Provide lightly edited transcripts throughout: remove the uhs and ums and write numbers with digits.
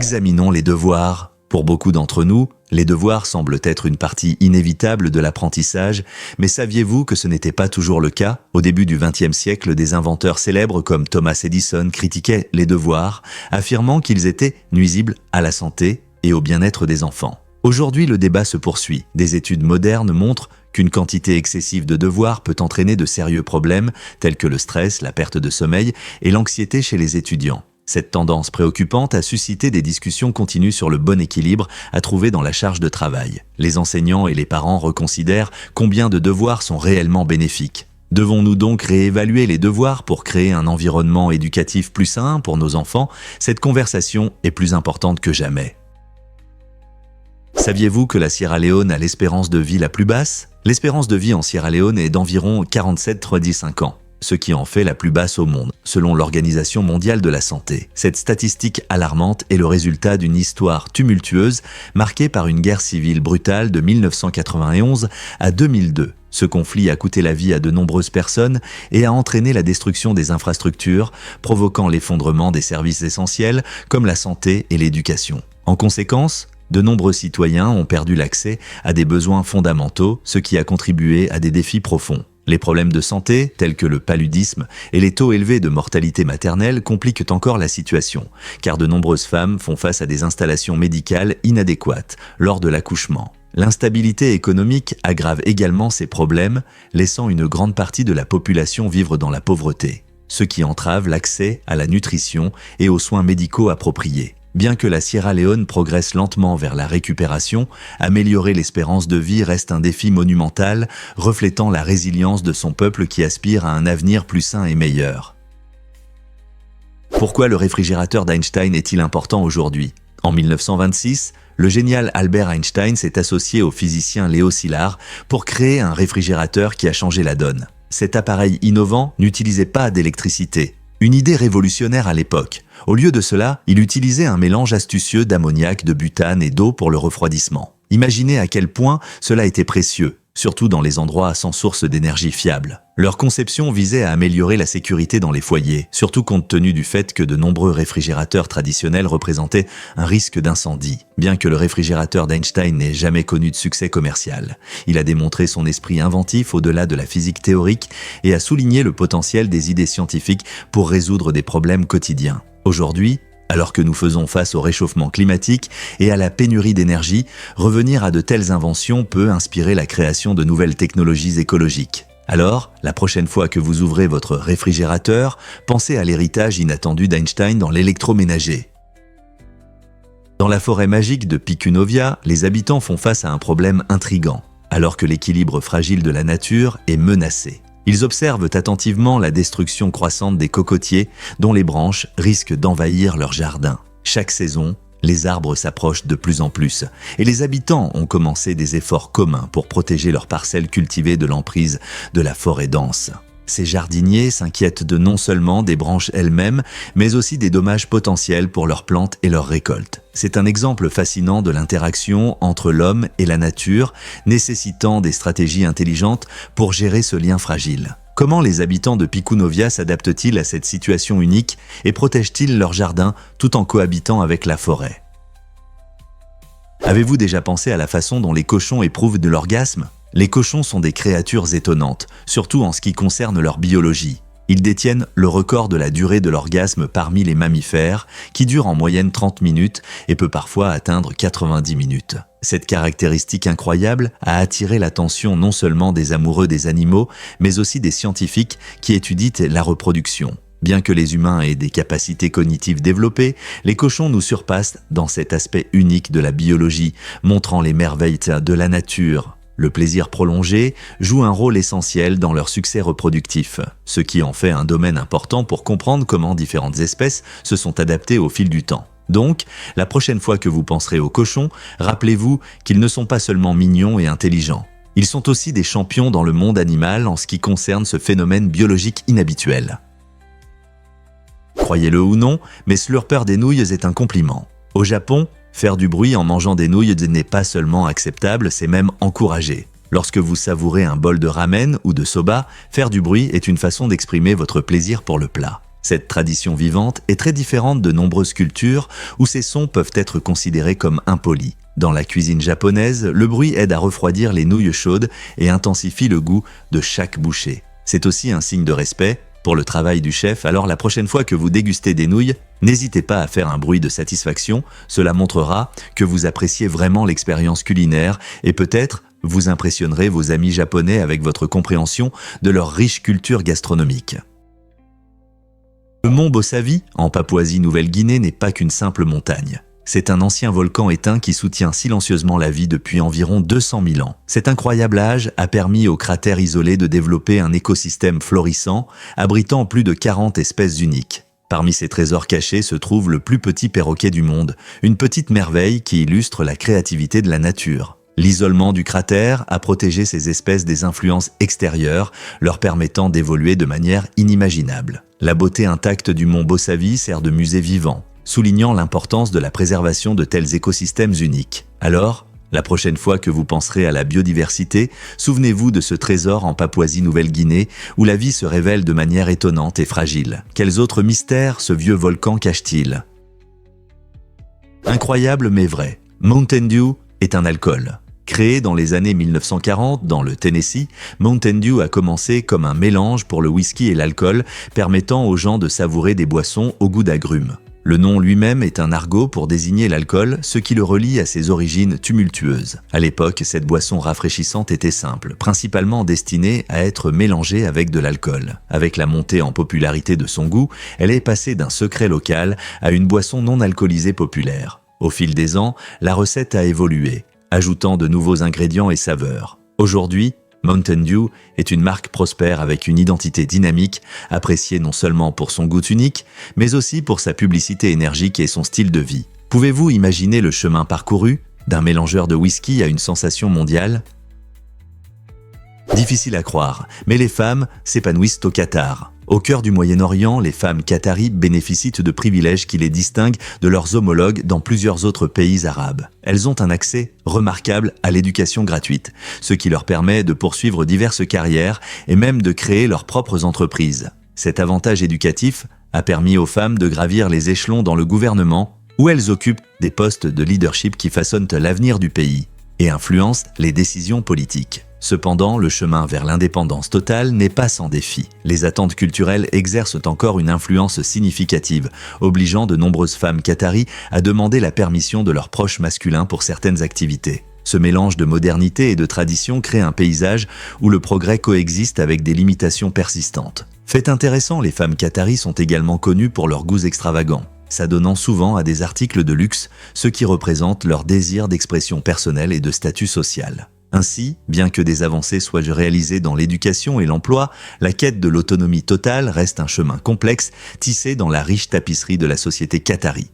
Examinons les devoirs. Pour beaucoup d'entre nous, les devoirs semblent être une partie inévitable de l'apprentissage, mais saviez-vous que ce n'était pas toujours le cas? Au début du XXe siècle, des inventeurs célèbres comme Thomas Edison critiquaient les devoirs, affirmant qu'ils étaient nuisibles à la santé et au bien-être des enfants. Aujourd'hui, le débat se poursuit. Des études modernes montrent qu'une quantité excessive de devoirs peut entraîner de sérieux problèmes tels que le stress, la perte de sommeil et l'anxiété chez les étudiants. Cette tendance préoccupante a suscité des discussions continues sur le bon équilibre à trouver dans la charge de travail. Les enseignants et les parents reconsidèrent combien de devoirs sont réellement bénéfiques. Devons-nous donc réévaluer les devoirs pour créer un environnement éducatif plus sain pour nos enfants? Cette conversation est plus importante que jamais. Saviez-vous que la Sierra Leone a l'espérance de vie la plus basse? L'espérance de vie en Sierra Leone est d'environ 47,5 ans. Ce qui en fait la plus basse au monde, selon l'Organisation mondiale de la santé. Cette statistique alarmante est le résultat d'une histoire tumultueuse marquée par une guerre civile brutale de 1991 à 2002. Ce conflit a coûté la vie à de nombreuses personnes et a entraîné la destruction des infrastructures, provoquant l'effondrement des services essentiels comme la santé et l'éducation. En conséquence, de nombreux citoyens ont perdu l'accès à des besoins fondamentaux, ce qui a contribué à des défis profonds. Les problèmes de santé, tels que le paludisme et les taux élevés de mortalité maternelle, compliquent encore la situation, car de nombreuses femmes font face à des installations médicales inadéquates lors de l'accouchement. L'instabilité économique aggrave également ces problèmes, laissant une grande partie de la population vivre dans la pauvreté, ce qui entrave l'accès à la nutrition et aux soins médicaux appropriés. Bien que la Sierra Leone progresse lentement vers la récupération, améliorer l'espérance de vie reste un défi monumental, reflétant la résilience de son peuple qui aspire à un avenir plus sain et meilleur. Pourquoi le réfrigérateur d'Einstein est-il important aujourd'hui? En 1926, le génial Albert Einstein s'est associé au physicien Léo Szilard pour créer un réfrigérateur qui a changé la donne. Cet appareil innovant n'utilisait pas d'électricité. Une idée révolutionnaire à l'époque. Au lieu de cela, il utilisait un mélange astucieux d'ammoniac, de butane et d'eau pour le refroidissement. Imaginez à quel point cela était précieux, surtout dans les endroits sans source d'énergie fiable. Leur conception visait à améliorer la sécurité dans les foyers, surtout compte tenu du fait que de nombreux réfrigérateurs traditionnels représentaient un risque d'incendie. Bien que le réfrigérateur d'Einstein n'ait jamais connu de succès commercial, il a démontré son esprit inventif au-delà de la physique théorique et a souligné le potentiel des idées scientifiques pour résoudre des problèmes quotidiens. Aujourd'hui, alors que nous faisons face au réchauffement climatique et à la pénurie d'énergie, revenir à de telles inventions peut inspirer la création de nouvelles technologies écologiques. Alors, la prochaine fois que vous ouvrez votre réfrigérateur, pensez à l'héritage inattendu d'Einstein dans l'électroménager. Dans la forêt magique de Picu Novia, les habitants font face à un problème intrigant, alors que l'équilibre fragile de la nature est menacé. Ils observent attentivement la destruction croissante des cocotiers dont les branches risquent d'envahir leur jardin. Chaque saison, les arbres s'approchent de plus en plus et les habitants ont commencé des efforts communs pour protéger leurs parcelles cultivées de l'emprise de la forêt dense. Ces jardiniers s'inquiètent de non seulement des branches elles-mêmes, mais aussi des dommages potentiels pour leurs plantes et leurs récoltes. C'est un exemple fascinant de l'interaction entre l'homme et la nature, nécessitant des stratégies intelligentes pour gérer ce lien fragile. Comment les habitants de Picu Novia s'adaptent-ils à cette situation unique et protègent-ils leur jardin tout en cohabitant avec la forêt? Avez-vous déjà pensé à la façon dont les cochons éprouvent de l'orgasme? Les cochons sont des créatures étonnantes, surtout en ce qui concerne leur biologie. Ils détiennent le record de la durée de l'orgasme parmi les mammifères, qui dure en moyenne 30 minutes et peut parfois atteindre 90 minutes. Cette caractéristique incroyable a attiré l'attention non seulement des amoureux des animaux, mais aussi des scientifiques qui étudient la reproduction. Bien que les humains aient des capacités cognitives développées, les cochons nous surpassent dans cet aspect unique de la biologie, montrant les merveilles de la nature. Le plaisir prolongé joue un rôle essentiel dans leur succès reproductif, ce qui en fait un domaine important pour comprendre comment différentes espèces se sont adaptées au fil du temps. Donc, la prochaine fois que vous penserez aux cochons, rappelez-vous qu'ils ne sont pas seulement mignons et intelligents. Ils sont aussi des champions dans le monde animal en ce qui concerne ce phénomène biologique inhabituel. Croyez-le ou non, mais slurper des nouilles est un compliment. Au Japon, faire du bruit en mangeant des nouilles n'est pas seulement acceptable, c'est même encouragé. Lorsque vous savourez un bol de ramen ou de soba, faire du bruit est une façon d'exprimer votre plaisir pour le plat. Cette tradition vivante est très différente de nombreuses cultures où ces sons peuvent être considérés comme impolis. Dans la cuisine japonaise, le bruit aide à refroidir les nouilles chaudes et intensifie le goût de chaque bouchée. C'est aussi un signe de respect pour le travail du chef, alors la prochaine fois que vous dégustez des nouilles, n'hésitez pas à faire un bruit de satisfaction, cela montrera que vous appréciez vraiment l'expérience culinaire et peut-être vous impressionnerez vos amis japonais avec votre compréhension de leur riche culture gastronomique. Le mont Bosavi, en Papouasie-Nouvelle-Guinée, n'est pas qu'une simple montagne. C'est un ancien volcan éteint qui soutient silencieusement la vie depuis environ 200 000 ans. Cet incroyable âge a permis au cratère isolé de développer un écosystème florissant, abritant plus de 40 espèces uniques. Parmi ces trésors cachés se trouve le plus petit perroquet du monde, une petite merveille qui illustre la créativité de la nature. L'isolement du cratère a protégé ces espèces des influences extérieures, leur permettant d'évoluer de manière inimaginable. La beauté intacte du mont Bosavi sert de musée vivant, soulignant l'importance de la préservation de tels écosystèmes uniques. Alors, la prochaine fois que vous penserez à la biodiversité, souvenez-vous de ce trésor en Papouasie-Nouvelle-Guinée où la vie se révèle de manière étonnante et fragile. Quels autres mystères ce vieux volcan cache-t-il? Incroyable mais vrai, Mountain Dew est un alcool. Créé dans les années 1940 dans le Tennessee, Mountain Dew a commencé comme un mélange pour le whisky et l'alcool, permettant aux gens de savourer des boissons au goût d'agrumes. Le nom lui-même est un argot pour désigner l'alcool, ce qui le relie à ses origines tumultueuses. À l'époque, cette boisson rafraîchissante était simple, principalement destinée à être mélangée avec de l'alcool. Avec la montée en popularité de son goût, elle est passée d'un secret local à une boisson non alcoolisée populaire. Au fil des ans, la recette a évolué, ajoutant de nouveaux ingrédients et saveurs. Aujourd'hui, Mountain Dew est une marque prospère avec une identité dynamique, appréciée non seulement pour son goût unique, mais aussi pour sa publicité énergique et son style de vie. Pouvez-vous imaginer le chemin parcouru d'un mélangeur de whisky à une sensation mondiale? Difficile à croire, mais les femmes s'épanouissent au Qatar. Au cœur du Moyen-Orient, les femmes qataries bénéficient de privilèges qui les distinguent de leurs homologues dans plusieurs autres pays arabes. Elles ont un accès remarquable à l'éducation gratuite, ce qui leur permet de poursuivre diverses carrières et même de créer leurs propres entreprises. Cet avantage éducatif a permis aux femmes de gravir les échelons dans le gouvernement, où elles occupent des postes de leadership qui façonnent l'avenir du pays et influencent les décisions politiques. Cependant, le chemin vers l'indépendance totale n'est pas sans défi. Les attentes culturelles exercent encore une influence significative, obligeant de nombreuses femmes qataries à demander la permission de leurs proches masculins pour certaines activités. Ce mélange de modernité et de tradition crée un paysage où le progrès coexiste avec des limitations persistantes. Fait intéressant, les femmes qataries sont également connues pour leurs goûts extravagants, s'adonnant souvent à des articles de luxe, ce qui représente leur désir d'expression personnelle et de statut social. Ainsi, bien que des avancées soient réalisées dans l'éducation et l'emploi, la quête de l'autonomie totale reste un chemin complexe tissé dans la riche tapisserie de la société qatarie.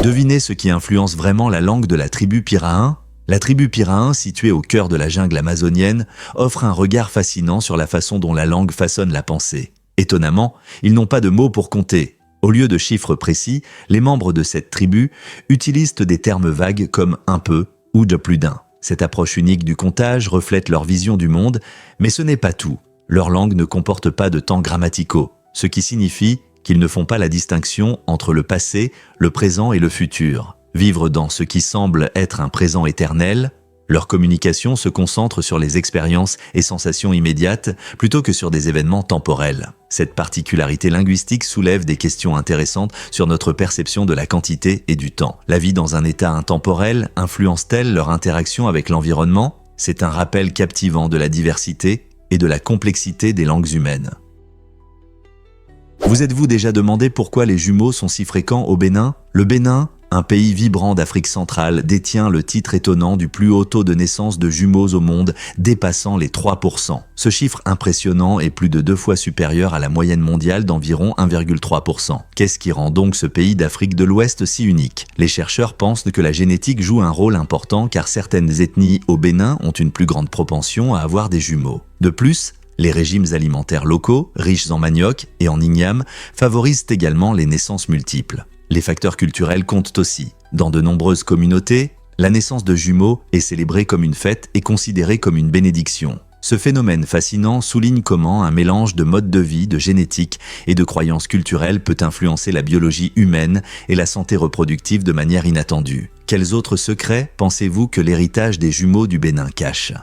Devinez ce qui influence vraiment la langue de la tribu Pirahin? La tribu Pirahin, située au cœur de la jungle amazonienne, offre un regard fascinant sur la façon dont la langue façonne la pensée. Étonnamment, ils n'ont pas de mots pour compter. Au lieu de chiffres précis, les membres de cette tribu utilisent des termes vagues comme « un peu » ou de plus d'un. Cette approche unique du comptage reflète leur vision du monde, mais ce n'est pas tout. Leur langue ne comporte pas de temps grammaticaux, ce qui signifie qu'ils ne font pas la distinction entre le passé, le présent et le futur. Vivre dans ce qui semble être un présent éternel, leur communication se concentre sur les expériences et sensations immédiates plutôt que sur des événements temporels. Cette particularité linguistique soulève des questions intéressantes sur notre perception de la quantité et du temps. La vie dans un état intemporel influence-t-elle leur interaction avec l'environnement? C'est un rappel captivant de la diversité et de la complexité des langues humaines. Vous êtes-vous déjà demandé pourquoi les jumeaux sont si fréquents au Bénin? Le Bénin, un pays vibrant d'Afrique centrale, détient le titre étonnant du plus haut taux de naissance de jumeaux au monde, dépassant les 3%. Ce chiffre impressionnant est plus de 2 fois supérieur à la moyenne mondiale d'environ 1,3%. Qu'est-ce qui rend donc ce pays d'Afrique de l'Ouest si unique? Les chercheurs pensent que la génétique joue un rôle important car certaines ethnies au Bénin ont une plus grande propension à avoir des jumeaux. De plus, les régimes alimentaires locaux, riches en manioc et en igname, favorisent également les naissances multiples. Les facteurs culturels comptent aussi. Dans de nombreuses communautés, la naissance de jumeaux est célébrée comme une fête et considérée comme une bénédiction. Ce phénomène fascinant souligne comment un mélange de modes de vie, de génétique et de croyances culturelles peut influencer la biologie humaine et la santé reproductive de manière inattendue. Quels autres secrets pensez-vous que l'héritage des jumeaux du Bénin cache?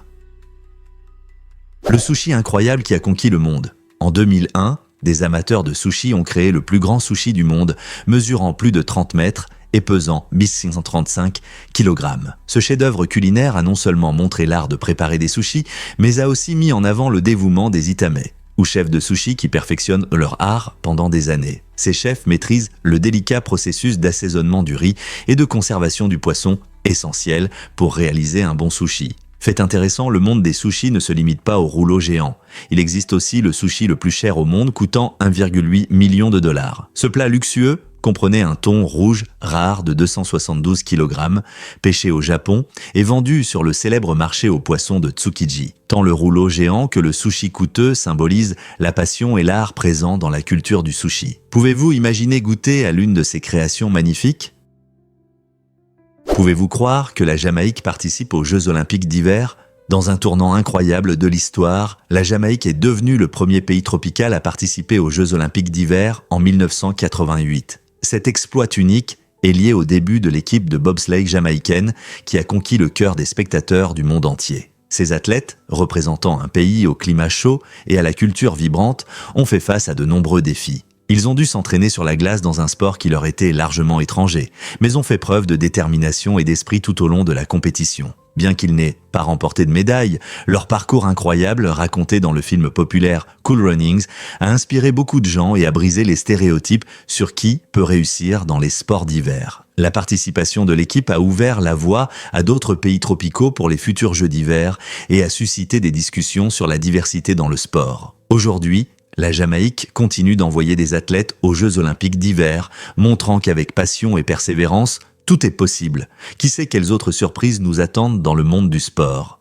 Le sushi incroyable qui a conquis le monde. En 2001, des amateurs de sushi ont créé le plus grand sushi du monde, mesurant plus de 30 mètres et pesant 1535 kg. Ce chef-d'œuvre culinaire a non seulement montré l'art de préparer des sushis, mais a aussi mis en avant le dévouement des itamais, ou chefs de sushi qui perfectionnent leur art pendant des années. Ces chefs maîtrisent le délicat processus d'assaisonnement du riz et de conservation du poisson, essentiel pour réaliser un bon sushi. Fait intéressant, le monde des sushis ne se limite pas aux rouleaux géants. Il existe aussi le sushi le plus cher au monde, coûtant 1,8 million de dollars. Ce plat luxueux comprenait un thon rouge rare de 272 kg, pêché au Japon et vendu sur le célèbre marché aux poissons de Tsukiji. Tant le rouleau géant que le sushi coûteux symbolisent la passion et l'art présents dans la culture du sushi. Pouvez-vous imaginer goûter à l'une de ces créations magnifiques? Pouvez-vous croire que la Jamaïque participe aux Jeux Olympiques d'hiver? Dans un tournant incroyable de l'histoire, la Jamaïque est devenue le premier pays tropical à participer aux Jeux Olympiques d'hiver en 1988. Cet exploit unique est lié au début de l'équipe de bobsleigh jamaïcaine qui a conquis le cœur des spectateurs du monde entier. Ces athlètes, représentant un pays au climat chaud et à la culture vibrante, ont fait face à de nombreux défis. Ils ont dû s'entraîner sur la glace dans un sport qui leur était largement étranger, mais ont fait preuve de détermination et d'esprit tout au long de la compétition. Bien qu'ils n'aient pas remporté de médaille, leur parcours incroyable, raconté dans le film populaire Cool Runnings, a inspiré beaucoup de gens et a brisé les stéréotypes sur qui peut réussir dans les sports d'hiver. La participation de l'équipe a ouvert la voie à d'autres pays tropicaux pour les futurs Jeux d'hiver et a suscité des discussions sur la diversité dans le sport. Aujourd'hui, la Jamaïque continue d'envoyer des athlètes aux Jeux Olympiques d'hiver, montrant qu'avec passion et persévérance, tout est possible. Qui sait quelles autres surprises nous attendent dans le monde du sport?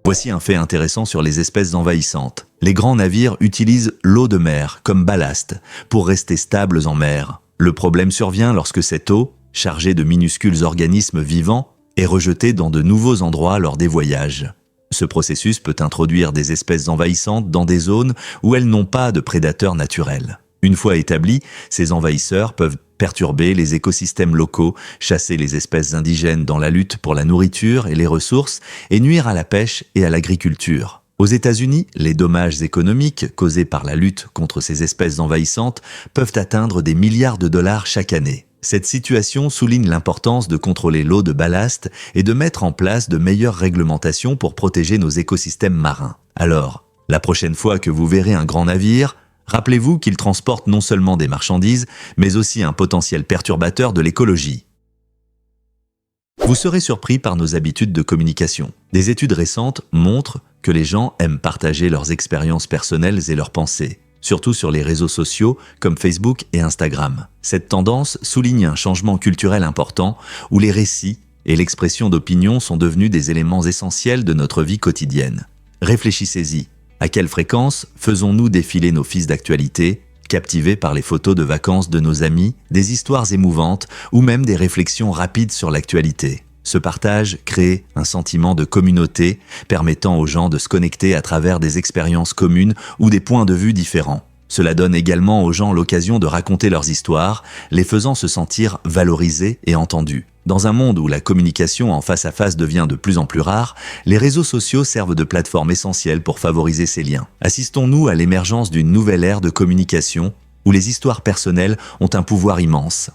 Voici un fait intéressant sur les espèces envahissantes. Les grands navires utilisent l'eau de mer comme ballast pour rester stables en mer. Le problème survient lorsque cette eau, chargée de minuscules organismes vivants, est rejetée dans de nouveaux endroits lors des voyages. Ce processus peut introduire des espèces envahissantes dans des zones où elles n'ont pas de prédateurs naturels. Une fois établis, ces envahisseurs peuvent perturber les écosystèmes locaux, chasser les espèces indigènes dans la lutte pour la nourriture et les ressources, et nuire à la pêche et à l'agriculture. Aux États-Unis, les dommages économiques causés par la lutte contre ces espèces envahissantes peuvent atteindre des milliards de dollars chaque année. Cette situation souligne l'importance de contrôler l'eau de ballast et de mettre en place de meilleures réglementations pour protéger nos écosystèmes marins. Alors, la prochaine fois que vous verrez un grand navire, rappelez-vous qu'il transporte non seulement des marchandises, mais aussi un potentiel perturbateur de l'écologie. Vous serez surpris par nos habitudes de communication. Des études récentes montrent que les gens aiment partager leurs expériences personnelles et leurs pensées, surtout sur les réseaux sociaux comme Facebook et Instagram. Cette tendance souligne un changement culturel important où les récits et l'expression d'opinion sont devenus des éléments essentiels de notre vie quotidienne. Réfléchissez-y. À quelle fréquence faisons-nous défiler nos fils d'actualité, captivés par les photos de vacances de nos amis, des histoires émouvantes ou même des réflexions rapides sur l'actualité? Ce partage crée un sentiment de communauté, permettant aux gens de se connecter à travers des expériences communes ou des points de vue différents. Cela donne également aux gens l'occasion de raconter leurs histoires, les faisant se sentir valorisés et entendus. Dans un monde où la communication en face à face devient de plus en plus rare, les réseaux sociaux servent de plateforme essentielle pour favoriser ces liens. Assistons-nous à l'émergence d'une nouvelle ère de communication où les histoires personnelles ont un pouvoir immense.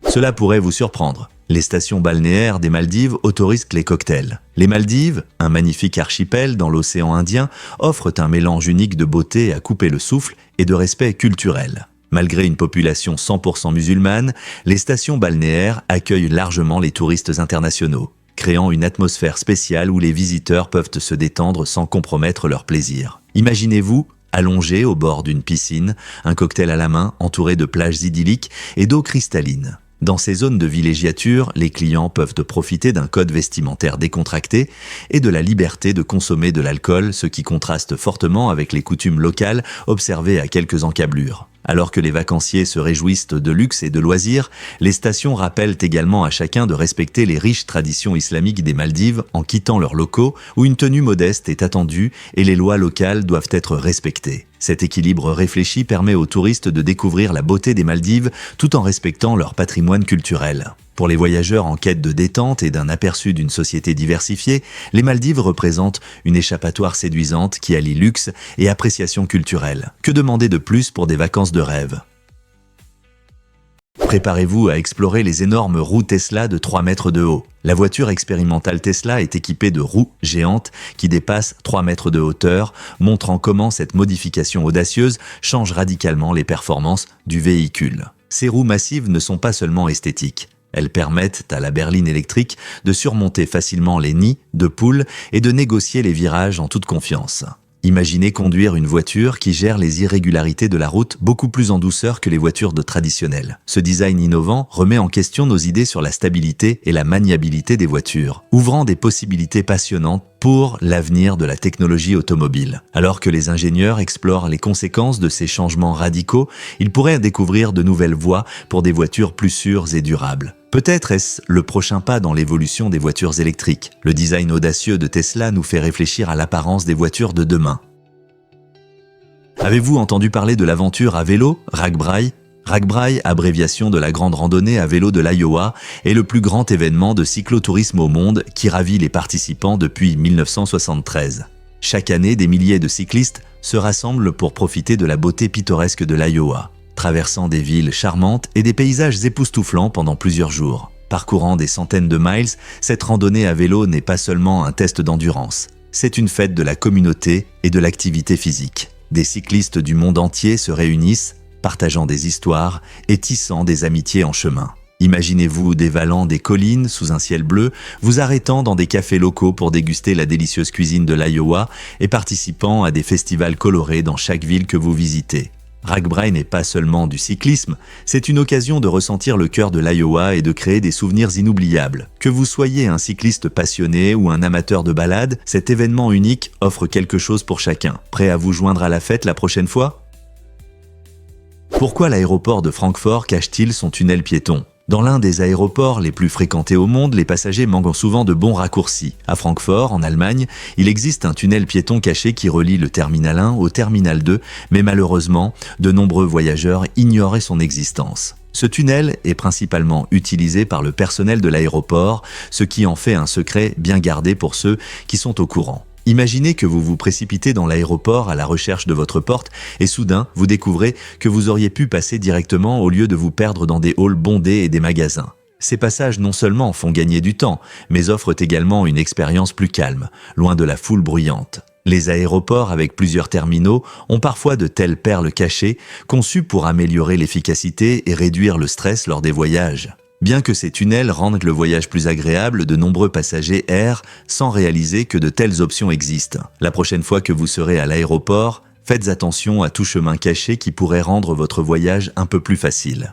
Cela pourrait vous surprendre. Les stations balnéaires des Maldives autorisent les cocktails. Les Maldives, un magnifique archipel dans l'océan Indien, offrent un mélange unique de beauté à couper le souffle et de respect culturel. Malgré une population 100% musulmane, les stations balnéaires accueillent largement les touristes internationaux, créant une atmosphère spéciale où les visiteurs peuvent se détendre sans compromettre leur plaisir. Imaginez-vous allongé au bord d'une piscine, un cocktail à la main entouré de plages idylliques et d'eau cristalline. Dans ces zones de villégiature, les clients peuvent profiter d'un code vestimentaire décontracté et de la liberté de consommer de l'alcool, ce qui contraste fortement avec les coutumes locales observées à quelques encablures. Alors que les vacanciers se réjouissent de luxe et de loisirs, les stations rappellent également à chacun de respecter les riches traditions islamiques des Maldives en quittant leurs locaux où une tenue modeste est attendue et les lois locales doivent être respectées. Cet équilibre réfléchi permet aux touristes de découvrir la beauté des Maldives tout en respectant leur patrimoine culturel. Pour les voyageurs en quête de détente et d'un aperçu d'une société diversifiée, les Maldives représentent une échappatoire séduisante qui allie luxe et appréciation culturelle. Que demander de plus pour des vacances de rêve ? Préparez-vous à explorer les énormes roues Tesla de 3 mètres de haut. La voiture expérimentale Tesla est équipée de roues géantes qui dépassent 3 mètres de hauteur, montrant comment cette modification audacieuse change radicalement les performances du véhicule. Ces roues massives ne sont pas seulement esthétiques. Elles permettent à la berline électrique de surmonter facilement les nids de poules et de négocier les virages en toute confiance. Imaginez conduire une voiture qui gère les irrégularités de la route beaucoup plus en douceur que les voitures traditionnelles. Ce design innovant remet en question nos idées sur la stabilité et la maniabilité des voitures, ouvrant des possibilités passionnantes pour l'avenir de la technologie automobile. Alors que les ingénieurs explorent les conséquences de ces changements radicaux, ils pourraient découvrir de nouvelles voies pour des voitures plus sûres et durables. Peut-être est-ce le prochain pas dans l'évolution des voitures électriques. Le design audacieux de Tesla nous fait réfléchir à l'apparence des voitures de demain. Avez-vous entendu parler de l'aventure à vélo, RAGBRAI ? RAGBRAI, abréviation de la grande randonnée à vélo de l'Iowa, est le plus grand événement de cyclotourisme au monde qui ravit les participants depuis 1973. Chaque année, des milliers de cyclistes se rassemblent pour profiter de la beauté pittoresque de l'Iowa, traversant des villes charmantes et des paysages époustouflants pendant plusieurs jours. Parcourant des centaines de miles, cette randonnée à vélo n'est pas seulement un test d'endurance, c'est une fête de la communauté et de l'activité physique. Des cyclistes du monde entier se réunissent, partageant des histoires et tissant des amitiés en chemin. Imaginez-vous dévalant des collines sous un ciel bleu, vous arrêtant dans des cafés locaux pour déguster la délicieuse cuisine de l'Iowa et participant à des festivals colorés dans chaque ville que vous visitez. RAGBRAI n'est pas seulement du cyclisme, c'est une occasion de ressentir le cœur de l'Iowa et de créer des souvenirs inoubliables. Que vous soyez un cycliste passionné ou un amateur de balade, cet événement unique offre quelque chose pour chacun. Prêt à vous joindre à la fête la prochaine fois ? Pourquoi l'aéroport de Francfort cache-t-il son tunnel piéton ? Dans l'un des aéroports les plus fréquentés au monde, les passagers manquent souvent de bons raccourcis. À Francfort, en Allemagne, il existe un tunnel piéton caché qui relie le terminal 1 au terminal 2, mais malheureusement, de nombreux voyageurs ignoraient son existence. Ce tunnel est principalement utilisé par le personnel de l'aéroport, ce qui en fait un secret bien gardé pour ceux qui sont au courant. Imaginez que vous vous précipitez dans l'aéroport à la recherche de votre porte et soudain, vous découvrez que vous auriez pu passer directement au lieu de vous perdre dans des halls bondés et des magasins. Ces passages non seulement font gagner du temps, mais offrent également une expérience plus calme, loin de la foule bruyante. Les aéroports avec plusieurs terminaux ont parfois de telles perles cachées, conçues pour améliorer l'efficacité et réduire le stress lors des voyages. Bien que ces tunnels rendent le voyage plus agréable, de nombreux passagers errent sans réaliser que de telles options existent. La prochaine fois que vous serez à l'aéroport, faites attention à tout chemin caché qui pourrait rendre votre voyage un peu plus facile.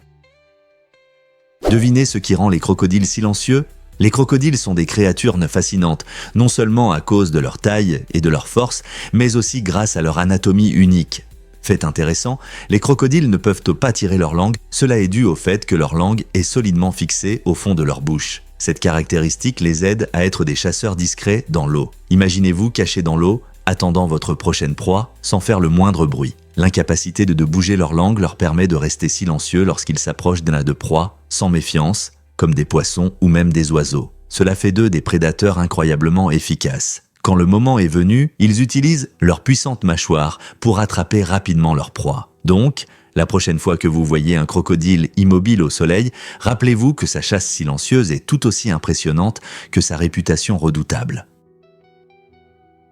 Devinez ce qui rend les crocodiles silencieux ? Les crocodiles sont des créatures fascinantes, non seulement à cause de leur taille et de leur force, mais aussi grâce à leur anatomie unique. Fait intéressant, les crocodiles ne peuvent pas tirer leur langue, cela est dû au fait que leur langue est solidement fixée au fond de leur bouche. Cette caractéristique les aide à être des chasseurs discrets dans l'eau. Imaginez-vous caché dans l'eau, attendant votre prochaine proie, sans faire le moindre bruit. L'incapacité de bouger leur langue leur permet de rester silencieux lorsqu'ils s'approchent de proies, sans méfiance, comme des poissons ou même des oiseaux. Cela fait d'eux des prédateurs incroyablement efficaces. Quand le moment est venu, ils utilisent leur puissante mâchoire pour attraper rapidement leur proie. Donc, la prochaine fois que vous voyez un crocodile immobile au soleil, rappelez-vous que sa chasse silencieuse est tout aussi impressionnante que sa réputation redoutable.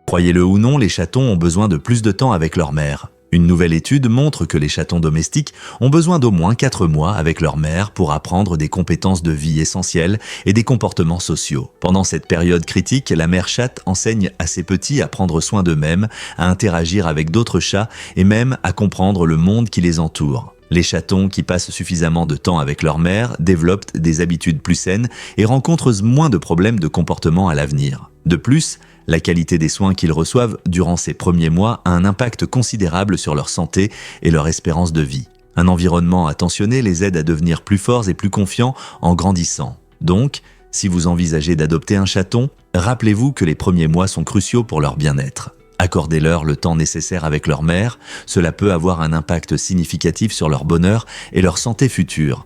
Croyez-le ou non, les chatons ont besoin de plus de temps avec leur mère. Une nouvelle étude montre que les chatons domestiques ont besoin d'au moins 4 mois avec leur mère pour apprendre des compétences de vie essentielles et des comportements sociaux. Pendant cette période critique, la mère chatte enseigne à ses petits à prendre soin d'eux-mêmes, à interagir avec d'autres chats et même à comprendre le monde qui les entoure. Les chatons qui passent suffisamment de temps avec leur mère développent des habitudes plus saines et rencontrent moins de problèmes de comportement à l'avenir. De plus, la qualité des soins qu'ils reçoivent durant ces premiers mois a un impact considérable sur leur santé et leur espérance de vie. Un environnement attentionné les aide à devenir plus forts et plus confiants en grandissant. Donc, si vous envisagez d'adopter un chaton, rappelez-vous que les premiers mois sont cruciaux pour leur bien-être. Accordez-leur le temps nécessaire avec leur mère, cela peut avoir un impact significatif sur leur bonheur et leur santé future.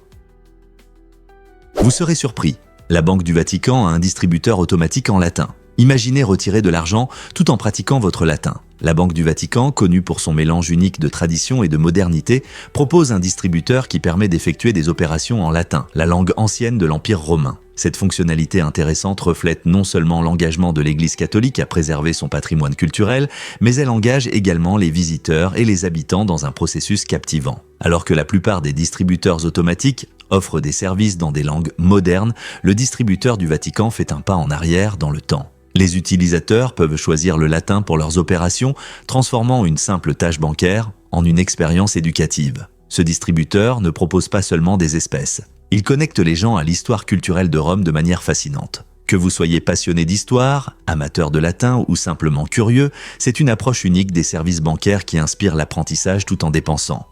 Vous serez surpris, la Banque du Vatican a un distributeur automatique en latin. Imaginez retirer de l'argent tout en pratiquant votre latin. La Banque du Vatican, connue pour son mélange unique de tradition et de modernité, propose un distributeur qui permet d'effectuer des opérations en latin, la langue ancienne de l'Empire romain. Cette fonctionnalité intéressante reflète non seulement l'engagement de l'Église catholique à préserver son patrimoine culturel, mais elle engage également les visiteurs et les habitants dans un processus captivant. Alors que la plupart des distributeurs automatiques offrent des services dans des langues modernes, le distributeur du Vatican fait un pas en arrière dans le temps. Les utilisateurs peuvent choisir le latin pour leurs opérations, transformant une simple tâche bancaire en une expérience éducative. Ce distributeur ne propose pas seulement des espèces. Il connecte les gens à l'histoire culturelle de Rome de manière fascinante. Que vous soyez passionné d'histoire, amateur de latin ou simplement curieux, c'est une approche unique des services bancaires qui inspire l'apprentissage tout en dépensant.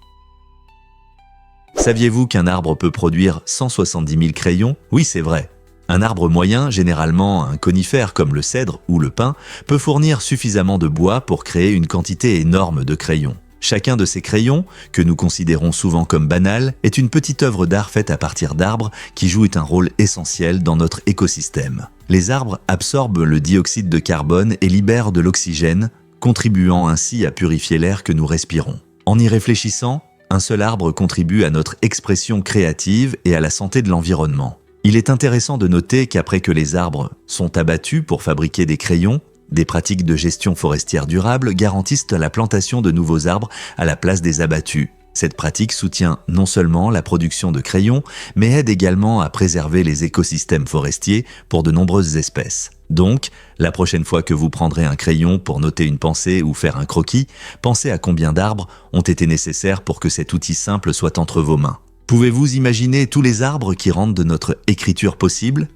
Saviez-vous qu'un arbre peut produire 170 000 crayons? Oui, c'est vrai. Un arbre moyen, généralement un conifère comme le cèdre ou le pin, peut fournir suffisamment de bois pour créer une quantité énorme de crayons. Chacun de ces crayons, que nous considérons souvent comme banals, est une petite œuvre d'art faite à partir d'arbres qui jouent un rôle essentiel dans notre écosystème. Les arbres absorbent le dioxyde de carbone et libèrent de l'oxygène, contribuant ainsi à purifier l'air que nous respirons. En y réfléchissant, un seul arbre contribue à notre expression créative et à la santé de l'environnement. Il est intéressant de noter qu'après que les arbres sont abattus pour fabriquer des crayons, des pratiques de gestion forestière durable garantissent la plantation de nouveaux arbres à la place des abattus. Cette pratique soutient non seulement la production de crayons, mais aide également à préserver les écosystèmes forestiers pour de nombreuses espèces. Donc, la prochaine fois que vous prendrez un crayon pour noter une pensée ou faire un croquis, pensez à combien d'arbres ont été nécessaires pour que cet outil simple soit entre vos mains. Pouvez-vous imaginer tous les arbres qui rendent de notre écriture possible?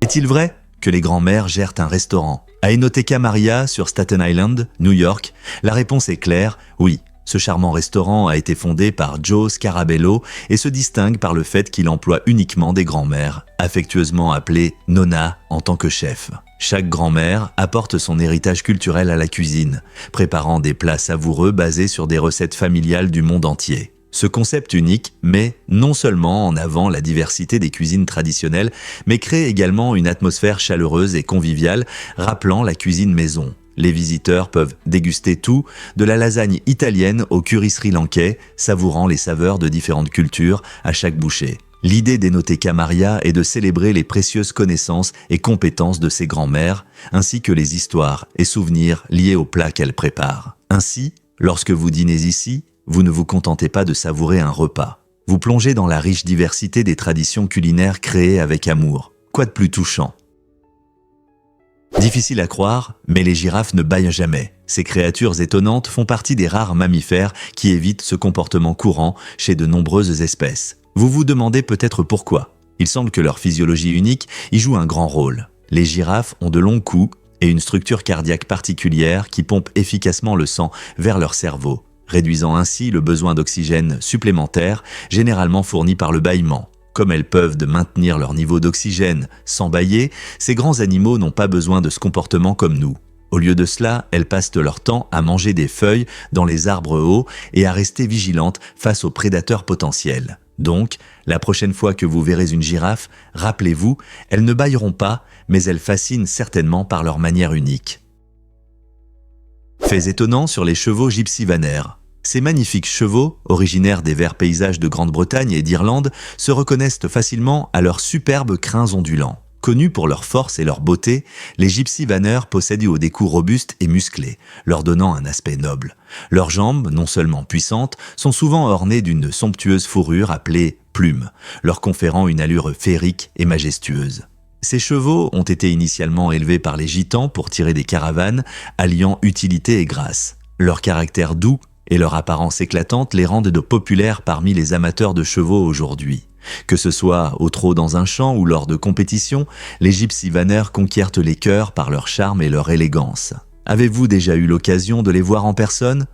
Est-il vrai que les grands-mères gèrent un restaurant? À Enoteca Maria, sur Staten Island, New York, la réponse est claire, oui. Ce charmant restaurant a été fondé par Joe Scarabello et se distingue par le fait qu'il emploie uniquement des grands-mères, affectueusement appelées Nonna en tant que chef. Chaque grand-mère apporte son héritage culturel à la cuisine, préparant des plats savoureux basés sur des recettes familiales du monde entier. Ce concept unique met non seulement en avant la diversité des cuisines traditionnelles, mais crée également une atmosphère chaleureuse et conviviale, rappelant la cuisine maison. Les visiteurs peuvent déguster tout, de la lasagne italienne au curry sri-lankais, savourant les saveurs de différentes cultures à chaque bouchée. L'idée d'Enoteca Maria est de célébrer les précieuses connaissances et compétences de ses grands-mères, ainsi que les histoires et souvenirs liés aux plats qu'elles préparent. Ainsi, lorsque vous dînez ici, vous ne vous contentez pas de savourer un repas. Vous plongez dans la riche diversité des traditions culinaires créées avec amour. Quoi de plus touchant? Difficile à croire, mais les girafes ne bâillent jamais. Ces créatures étonnantes font partie des rares mammifères qui évitent ce comportement courant chez de nombreuses espèces. Vous vous demandez peut-être pourquoi. Il semble que leur physiologie unique y joue un grand rôle. Les girafes ont de longs coups et une structure cardiaque particulière qui pompe efficacement le sang vers leur cerveau, réduisant ainsi le besoin d'oxygène supplémentaire, généralement fourni par le bâillement. Comme elles peuvent maintenir leur niveau d'oxygène sans bâiller, ces grands animaux n'ont pas besoin de ce comportement comme nous. Au lieu de cela, elles passent leur temps à manger des feuilles dans les arbres hauts et à rester vigilantes face aux prédateurs potentiels. Donc, la prochaine fois que vous verrez une girafe, rappelez-vous, elles ne bâilleront pas, mais elles fascinent certainement par leur manière unique. Faits étonnants sur les chevaux gypsy vanner. Ces magnifiques chevaux, originaires des verts paysages de Grande-Bretagne et d'Irlande, se reconnaissent facilement à leurs superbes crins ondulants. Connus pour leur force et leur beauté, les gypsy vanner possèdent des coups robustes et musclés, leur donnant un aspect noble. Leurs jambes, non seulement puissantes, sont souvent ornées d'une somptueuse fourrure appelée plume, leur conférant une allure féerique et majestueuse. Ces chevaux ont été initialement élevés par les gitans pour tirer des caravanes, alliant utilité et grâce. Leur caractère doux et leur apparence éclatante les rendent populaires parmi les amateurs de chevaux aujourd'hui. Que ce soit au trot dans un champ ou lors de compétitions, les gypsy vanner conquièrent les cœurs par leur charme et leur élégance. Avez-vous déjà eu l'occasion de les voir en personne?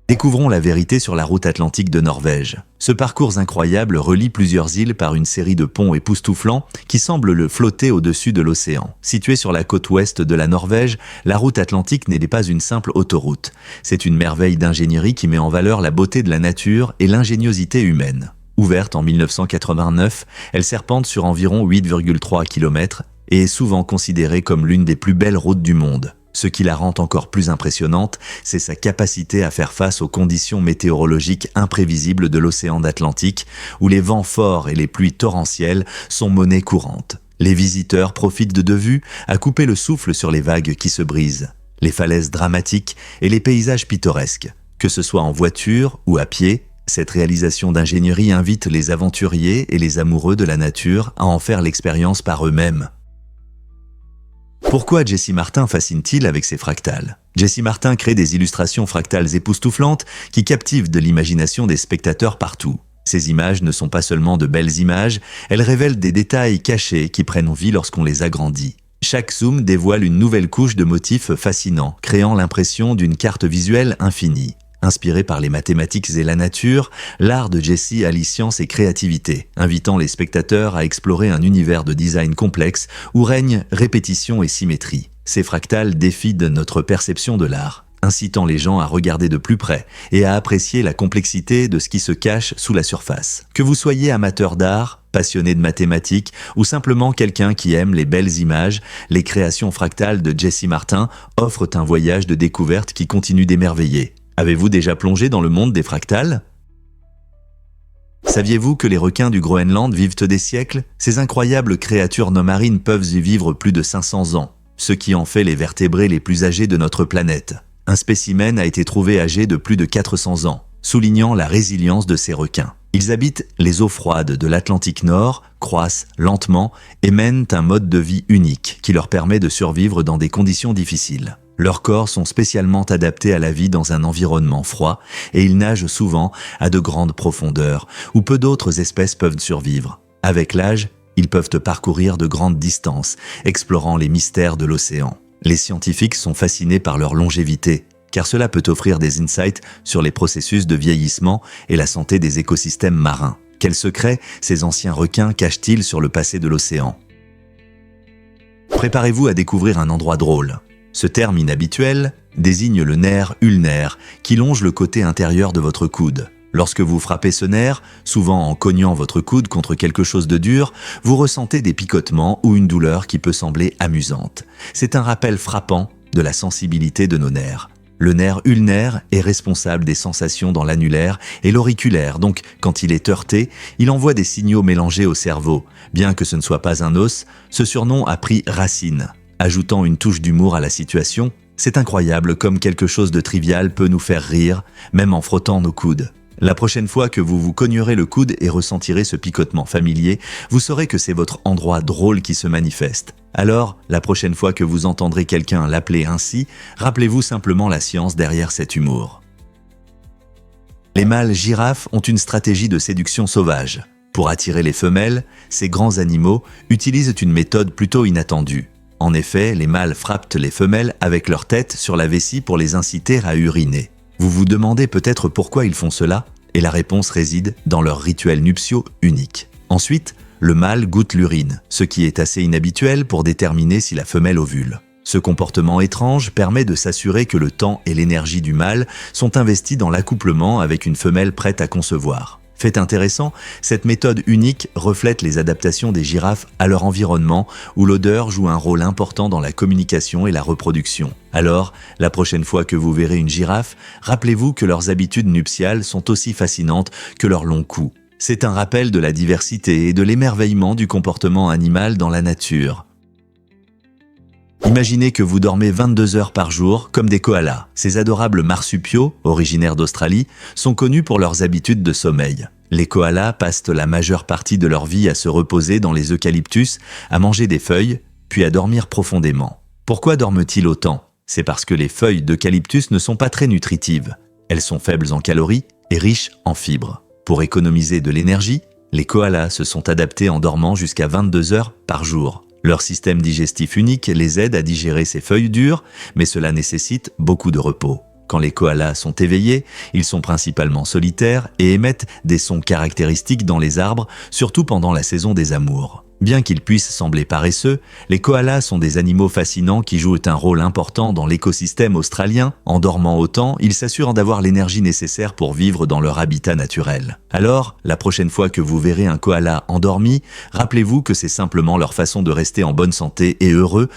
Découvrons la vérité sur la route atlantique de Norvège. Ce parcours incroyable relie plusieurs îles par une série de ponts époustouflants qui semblent le flotter au-dessus de l'océan. Située sur la côte ouest de la Norvège, la route atlantique n'est pas une simple autoroute. C'est une merveille d'ingénierie qui met en valeur la beauté de la nature et l'ingéniosité humaine. Ouverte en 1989, elle serpente sur environ 8,3 km et est souvent considérée comme l'une des plus belles routes du monde. Ce qui la rend encore plus impressionnante, c'est sa capacité à faire face aux conditions météorologiques imprévisibles de l'océan Atlantique, où les vents forts et les pluies torrentielles sont monnaie courante. Les visiteurs profitent de vues à couper le souffle sur les vagues qui se brisent, les falaises dramatiques et les paysages pittoresques. Que ce soit en voiture ou à pied, cette réalisation d'ingénierie invite les aventuriers et les amoureux de la nature à en faire l'expérience par eux-mêmes. Pourquoi Jesse Martin fascine-t-il avec ses fractales ? Jesse Martin crée des illustrations fractales époustouflantes qui captivent de l'imagination des spectateurs partout. Ces images ne sont pas seulement de belles images, elles révèlent des détails cachés qui prennent vie lorsqu'on les agrandit. Chaque zoom dévoile une nouvelle couche de motifs fascinants, créant l'impression d'une carte visuelle infinie. Inspiré par les mathématiques et la nature, l'art de Jesse allie science et créativité, invitant les spectateurs à explorer un univers de design complexe où règne répétition et symétrie. Ces fractales défient notre perception de l'art, incitant les gens à regarder de plus près et à apprécier la complexité de ce qui se cache sous la surface. Que vous soyez amateur d'art, passionné de mathématiques ou simplement quelqu'un qui aime les belles images, les créations fractales de Jesse Martin offrent un voyage de découverte qui continue d'émerveiller. Avez-vous déjà plongé dans le monde des fractales ? Saviez-vous que les requins du Groenland vivent des siècles ? Ces incroyables créatures non marines peuvent y vivre plus de 500 ans, ce qui en fait les vertébrés les plus âgés de notre planète. Un spécimen a été trouvé âgé de plus de 400 ans, soulignant la résilience de ces requins. Ils habitent les eaux froides de l'Atlantique Nord, croissent lentement et mènent un mode de vie unique qui leur permet de survivre dans des conditions difficiles. Leurs corps sont spécialement adaptés à la vie dans un environnement froid et ils nagent souvent à de grandes profondeurs où peu d'autres espèces peuvent survivre. Avec l'âge, ils peuvent parcourir de grandes distances, explorant les mystères de l'océan. Les scientifiques sont fascinés par leur longévité, car cela peut offrir des insights sur les processus de vieillissement et la santé des écosystèmes marins. Quels secrets ces anciens requins cachent-ils sur le passé de l'océan ? Préparez-vous à découvrir un endroit drôle. Ce terme inhabituel désigne le nerf ulnaire qui longe le côté intérieur de votre coude. Lorsque vous frappez ce nerf, souvent en cognant votre coude contre quelque chose de dur, vous ressentez des picotements ou une douleur qui peut sembler amusante. C'est un rappel frappant de la sensibilité de nos nerfs. Le nerf ulnaire est responsable des sensations dans l'annulaire et l'auriculaire, donc quand il est heurté, il envoie des signaux mélangés au cerveau. Bien que ce ne soit pas un os, ce surnom a pris racine. Ajoutant une touche d'humour à la situation, c'est incroyable comme quelque chose de trivial peut nous faire rire, même en frottant nos coudes. La prochaine fois que vous vous cognerez le coude et ressentirez ce picotement familier, vous saurez que c'est votre endroit drôle qui se manifeste. Alors, la prochaine fois que vous entendrez quelqu'un l'appeler ainsi, rappelez-vous simplement la science derrière cet humour. Les mâles girafes ont une stratégie de séduction sauvage. Pour attirer les femelles, ces grands animaux utilisent une méthode plutôt inattendue. En effet, les mâles frappent les femelles avec leur tête sur la vessie pour les inciter à uriner. Vous vous demandez peut-être pourquoi ils font cela, et la réponse réside dans leurs rituels nuptiaux uniques. Ensuite, le mâle goûte l'urine, ce qui est assez inhabituel pour déterminer si la femelle ovule. Ce comportement étrange permet de s'assurer que le temps et l'énergie du mâle sont investis dans l'accouplement avec une femelle prête à concevoir. Fait intéressant, cette méthode unique reflète les adaptations des girafes à leur environnement où l'odeur joue un rôle important dans la communication et la reproduction. Alors, la prochaine fois que vous verrez une girafe, rappelez-vous que leurs habitudes nuptiales sont aussi fascinantes que leur long cou. C'est un rappel de la diversité et de l'émerveillement du comportement animal dans la nature. Imaginez que vous dormez 22 heures par jour comme des koalas. Ces adorables marsupiaux, originaires d'Australie, sont connus pour leurs habitudes de sommeil. Les koalas passent la majeure partie de leur vie à se reposer dans les eucalyptus, à manger des feuilles, puis à dormir profondément. Pourquoi dorment-ils autant ? C'est parce que les feuilles d'eucalyptus ne sont pas très nutritives. Elles sont faibles en calories et riches en fibres. Pour économiser de l'énergie, les koalas se sont adaptés en dormant jusqu'à 22 heures par jour. Leur système digestif unique les aide à digérer ces feuilles dures, mais cela nécessite beaucoup de repos. Quand les koalas sont éveillés, ils sont principalement solitaires et émettent des sons caractéristiques dans les arbres, surtout pendant la saison des amours. Bien qu'ils puissent sembler paresseux, les koalas sont des animaux fascinants qui jouent un rôle important dans l'écosystème australien. En dormant autant, ils s'assurent d'avoir l'énergie nécessaire pour vivre dans leur habitat naturel. Alors, la prochaine fois que vous verrez un koala endormi, rappelez-vous que c'est simplement leur façon de rester en bonne santé et heureux.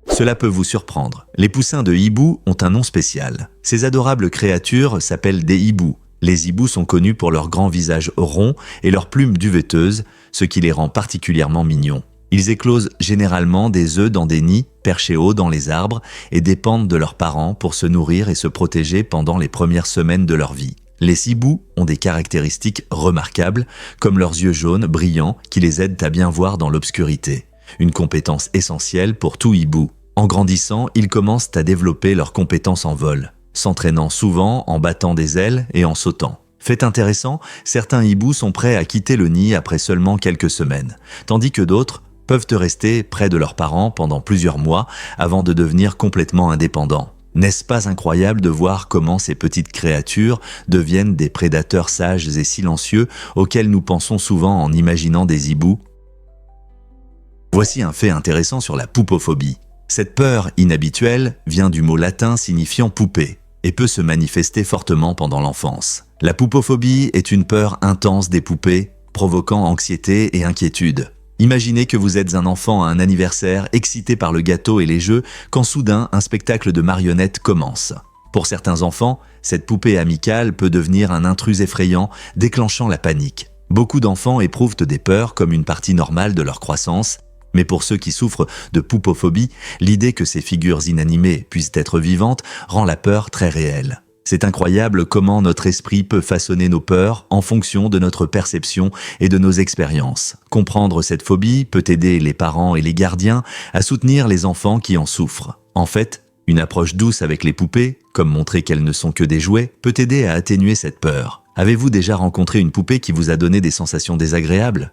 Cela peut vous surprendre. Les poussins de hibou ont un nom spécial. Ces adorables créatures s'appellent des hiboux. Les hiboux sont connus pour leur grand visage rond et leurs plumes duveteuses, ce qui les rend particulièrement mignons. Ils éclosent généralement des œufs dans des nids perchés haut dans les arbres et dépendent de leurs parents pour se nourrir et se protéger pendant les premières semaines de leur vie. Les hiboux ont des caractéristiques remarquables, comme leurs yeux jaunes brillants qui les aident à bien voir dans l'obscurité. Une compétence essentielle pour tout hibou. En grandissant, ils commencent à développer leurs compétences en vol, s'entraînant souvent en battant des ailes et en sautant. Fait intéressant, certains hiboux sont prêts à quitter le nid après seulement quelques semaines, tandis que d'autres peuvent rester près de leurs parents pendant plusieurs mois avant de devenir complètement indépendants. N'est-ce pas incroyable de voir comment ces petites créatures deviennent des prédateurs sages et silencieux auxquels nous pensons souvent en imaginant des hiboux? Voici un fait intéressant sur la poupophobie. Cette peur inhabituelle vient du mot latin signifiant poupée et peut se manifester fortement pendant l'enfance. La poupophobie est une peur intense des poupées, provoquant anxiété et inquiétude. Imaginez que vous êtes un enfant à un anniversaire, excité par le gâteau et les jeux, quand soudain un spectacle de marionnettes commence. Pour certains enfants, cette poupée amicale peut devenir un intrus effrayant, déclenchant la panique. Beaucoup d'enfants éprouvent des peurs comme une partie normale de leur croissance, mais pour ceux qui souffrent de poupophobie, l'idée que ces figures inanimées puissent être vivantes rend la peur très réelle. C'est incroyable comment notre esprit peut façonner nos peurs en fonction de notre perception et de nos expériences. Comprendre cette phobie peut aider les parents et les gardiens à soutenir les enfants qui en souffrent. En fait, une approche douce avec les poupées, comme montrer qu'elles ne sont que des jouets, peut aider à atténuer cette peur. Avez-vous déjà rencontré une poupée qui vous a donné des sensations désagréables ?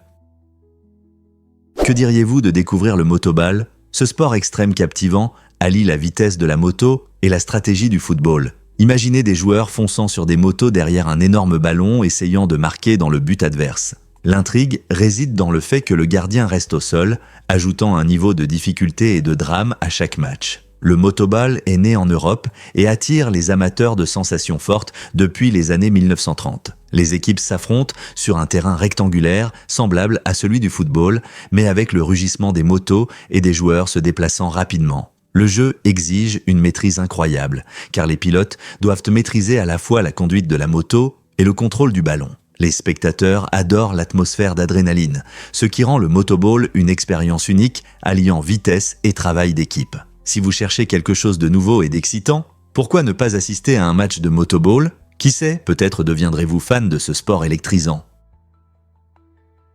Que diriez-vous de découvrir le motoball? Ce sport extrême captivant allie la vitesse de la moto et la stratégie du football. Imaginez des joueurs fonçant sur des motos derrière un énorme ballon essayant de marquer dans le but adverse. L'intrigue réside dans le fait que le gardien reste au sol, ajoutant un niveau de difficulté et de drame à chaque match. Le motoball est né en Europe et attire les amateurs de sensations fortes depuis les années 1930. Les équipes s'affrontent sur un terrain rectangulaire, semblable à celui du football, mais avec le rugissement des motos et des joueurs se déplaçant rapidement. Le jeu exige une maîtrise incroyable, car les pilotes doivent maîtriser à la fois la conduite de la moto et le contrôle du ballon. Les spectateurs adorent l'atmosphère d'adrénaline, ce qui rend le motoball une expérience unique, alliant vitesse et travail d'équipe. Si vous cherchez quelque chose de nouveau et d'excitant, pourquoi ne pas assister à un match de motoball? Qui sait, peut-être deviendrez-vous fan de ce sport électrisant.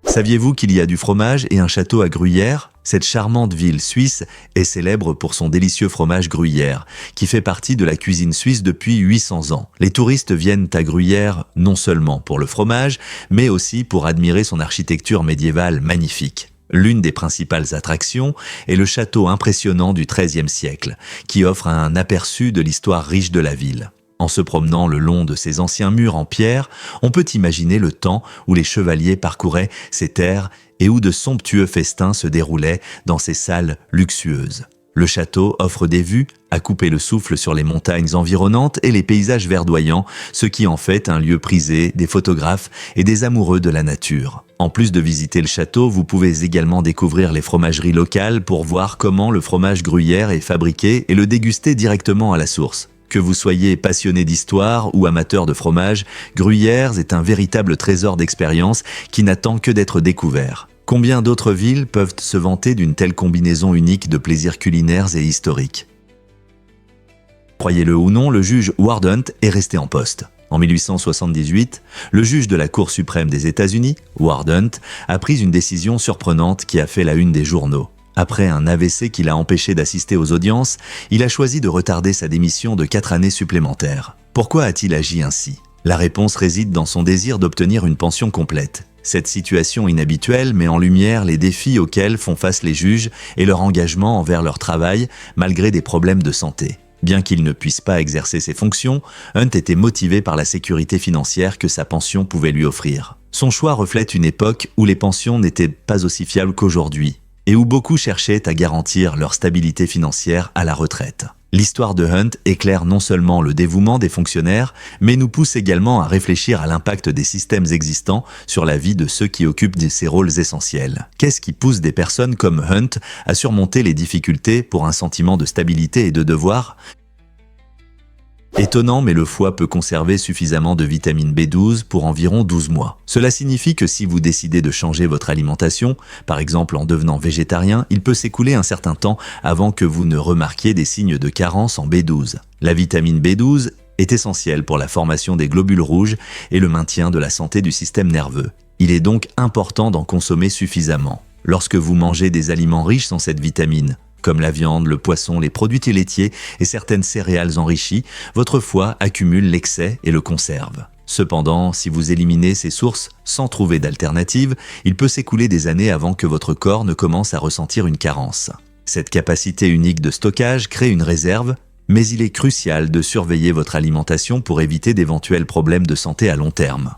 Saviez-vous qu'il y a du fromage et un château à Gruyère? Cette charmante ville suisse est célèbre pour son délicieux fromage gruyère, qui fait partie de la cuisine suisse depuis 800 ans. Les touristes viennent à Gruyère non seulement pour le fromage, mais aussi pour admirer son architecture médiévale magnifique. L'une des principales attractions est le château impressionnant du XIIIe siècle, qui offre un aperçu de l'histoire riche de la ville. En se promenant le long de ces anciens murs en pierre, on peut imaginer le temps où les chevaliers parcouraient ces terres et où de somptueux festins se déroulaient dans ces salles luxueuses. Le château offre des vues à couper le souffle sur les montagnes environnantes et les paysages verdoyants, ce qui en fait un lieu prisé des photographes et des amoureux de la nature. En plus de visiter le château, vous pouvez également découvrir les fromageries locales pour voir comment le fromage gruyère est fabriqué et le déguster directement à la source. Que vous soyez passionné d'histoire ou amateur de fromage, Gruyères est un véritable trésor d'expérience qui n'attend que d'être découvert. Combien d'autres villes peuvent se vanter d'une telle combinaison unique de plaisirs culinaires et historiques? Croyez-le ou non, le juge Wardhunt est resté en poste. En 1878, le juge de la Cour suprême des États-Unis, Wardhunt, a pris une décision surprenante qui a fait la une des journaux. Après un AVC qui l'a empêché d'assister aux audiences, il a choisi de retarder sa démission de 4 années supplémentaires. Pourquoi a-t-il agi ainsi? La réponse réside dans son désir d'obtenir une pension complète. Cette situation inhabituelle met en lumière les défis auxquels font face les juges et leur engagement envers leur travail malgré des problèmes de santé. Bien qu'il ne puisse pas exercer ses fonctions, Hunt était motivé par la sécurité financière que sa pension pouvait lui offrir. Son choix reflète une époque où les pensions n'étaient pas aussi fiables qu'aujourd'hui, et où beaucoup cherchaient à garantir leur stabilité financière à la retraite. L'histoire de Hunt éclaire non seulement le dévouement des fonctionnaires, mais nous pousse également à réfléchir à l'impact des systèmes existants sur la vie de ceux qui occupent ces rôles essentiels. Qu'est-ce qui pousse des personnes comme Hunt à surmonter les difficultés pour un sentiment de stabilité et de devoir ? Étonnant, mais le foie peut conserver suffisamment de vitamine B12 pour environ 12 mois. Cela signifie que si vous décidez de changer votre alimentation, par exemple en devenant végétarien, il peut s'écouler un certain temps avant que vous ne remarquiez des signes de carence en B12. La vitamine B12 est essentielle pour la formation des globules rouges et le maintien de la santé du système nerveux. Il est donc important d'en consommer suffisamment. Lorsque vous mangez des aliments riches en cette vitamine, comme la viande, le poisson, les produits laitiers et certaines céréales enrichies, votre foie accumule l'excès et le conserve. Cependant, si vous éliminez ces sources sans trouver d'alternative, il peut s'écouler des années avant que votre corps ne commence à ressentir une carence. Cette capacité unique de stockage crée une réserve, mais il est crucial de surveiller votre alimentation pour éviter d'éventuels problèmes de santé à long terme.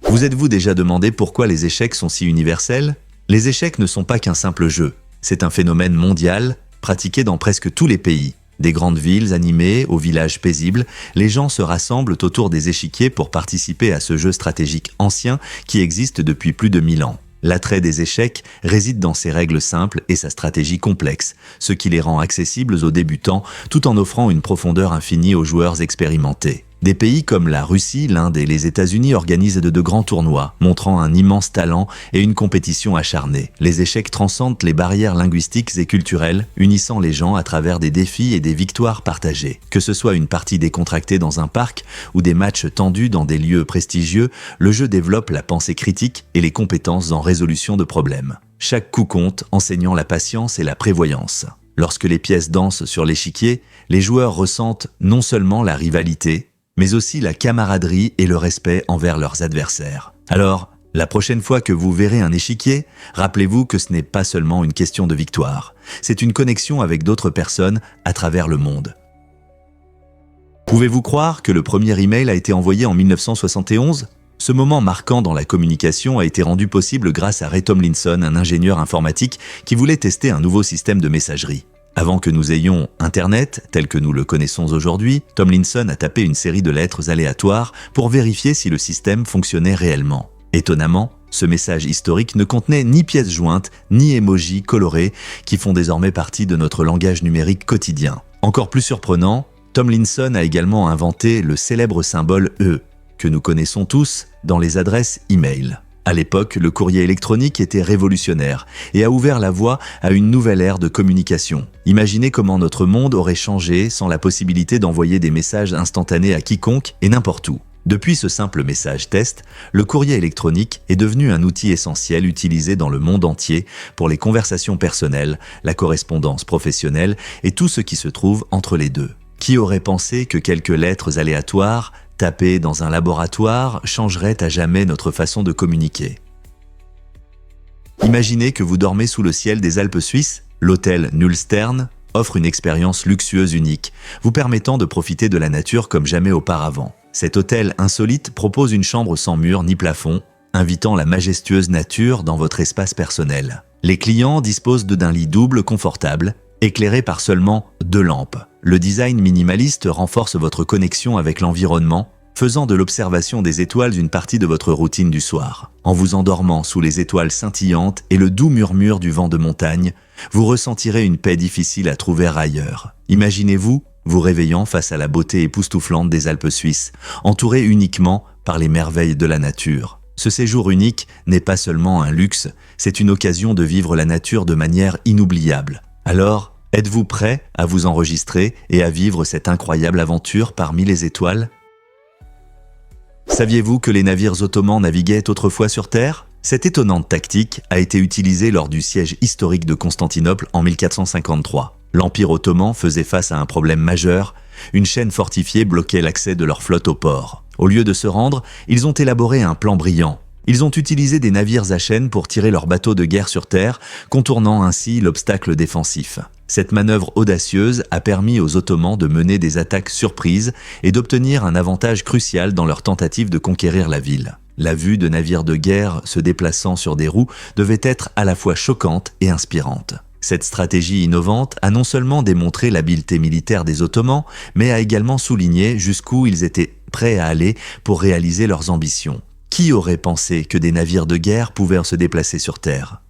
Vous êtes-vous déjà demandé pourquoi les échecs sont si universels ? Les échecs ne sont pas qu'un simple jeu. C'est un phénomène mondial, pratiqué dans presque tous les pays. Des grandes villes animées aux villages paisibles, les gens se rassemblent autour des échiquiers pour participer à ce jeu stratégique ancien qui existe depuis plus de 1000 ans. L'attrait des échecs réside dans ses règles simples et sa stratégie complexe, ce qui les rend accessibles aux débutants tout en offrant une profondeur infinie aux joueurs expérimentés. Des pays comme la Russie, l'Inde et les États-Unis organisent de grands tournois, montrant un immense talent et une compétition acharnée. Les échecs transcendent les barrières linguistiques et culturelles, unissant les gens à travers des défis et des victoires partagées. Que ce soit une partie décontractée dans un parc ou des matchs tendus dans des lieux prestigieux, le jeu développe la pensée critique et les compétences en résolution de problèmes. Chaque coup compte, enseignant la patience et la prévoyance. Lorsque les pièces dansent sur l'échiquier, les joueurs ressentent non seulement la rivalité, mais aussi la camaraderie et le respect envers leurs adversaires. Alors, la prochaine fois que vous verrez un échiquier, rappelez-vous que ce n'est pas seulement une question de victoire, c'est une connexion avec d'autres personnes à travers le monde. Pouvez-vous croire que le premier email a été envoyé en 1971 ? Ce moment marquant dans la communication a été rendu possible grâce à Ray Tomlinson, un ingénieur informatique qui voulait tester un nouveau système de messagerie. Avant que nous ayons Internet, tel que nous le connaissons aujourd'hui, Tomlinson a tapé une série de lettres aléatoires pour vérifier si le système fonctionnait réellement. Étonnamment, ce message historique ne contenait ni pièces jointes, ni emojis colorés qui font désormais partie de notre langage numérique quotidien. Encore plus surprenant, Tomlinson a également inventé le célèbre symbole E, que nous connaissons tous dans les adresses e-mail. À l'époque, le courrier électronique était révolutionnaire et a ouvert la voie à une nouvelle ère de communication. Imaginez comment notre monde aurait changé sans la possibilité d'envoyer des messages instantanés à quiconque et n'importe où. Depuis ce simple message test, le courrier électronique est devenu un outil essentiel utilisé dans le monde entier pour les conversations personnelles, la correspondance professionnelle et tout ce qui se trouve entre les deux. Qui aurait pensé que quelques lettres aléatoires tapées dans un laboratoire changerait à jamais notre façon de communiquer. Imaginez que vous dormez sous le ciel des Alpes suisses. L'hôtel Nullstern offre une expérience luxueuse unique, vous permettant de profiter de la nature comme jamais auparavant. Cet hôtel insolite propose une chambre sans mur ni plafond, invitant la majestueuse nature dans votre espace personnel. Les clients disposent d'un lit double confortable, éclairé par seulement 2 lampes. Le design minimaliste renforce votre connexion avec l'environnement, faisant de l'observation des étoiles une partie de votre routine du soir. En vous endormant sous les étoiles scintillantes et le doux murmure du vent de montagne, vous ressentirez une paix difficile à trouver ailleurs. Imaginez-vous vous réveillant face à la beauté époustouflante des Alpes suisses, entouré uniquement par les merveilles de la nature. Ce séjour unique n'est pas seulement un luxe, c'est une occasion de vivre la nature de manière inoubliable. Alors, êtes-vous prêt à vous enregistrer et à vivre cette incroyable aventure parmi les étoiles ? Saviez-vous que les navires ottomans naviguaient autrefois sur Terre ? Cette étonnante tactique a été utilisée lors du siège historique de Constantinople en 1453. L'Empire ottoman faisait face à un problème majeur, une chaîne fortifiée bloquait l'accès de leur flotte au port. Au lieu de se rendre, ils ont élaboré un plan brillant. Ils ont utilisé des navires à chaîne pour tirer leurs bateaux de guerre sur terre, contournant ainsi l'obstacle défensif. Cette manœuvre audacieuse a permis aux Ottomans de mener des attaques surprises et d'obtenir un avantage crucial dans leur tentative de conquérir la ville. La vue de navires de guerre se déplaçant sur des roues devait être à la fois choquante et inspirante. Cette stratégie innovante a non seulement démontré l'habileté militaire des Ottomans, mais a également souligné jusqu'où ils étaient prêts à aller pour réaliser leurs ambitions. Qui aurait pensé que des navires de guerre pouvaient se déplacer sur Terre ?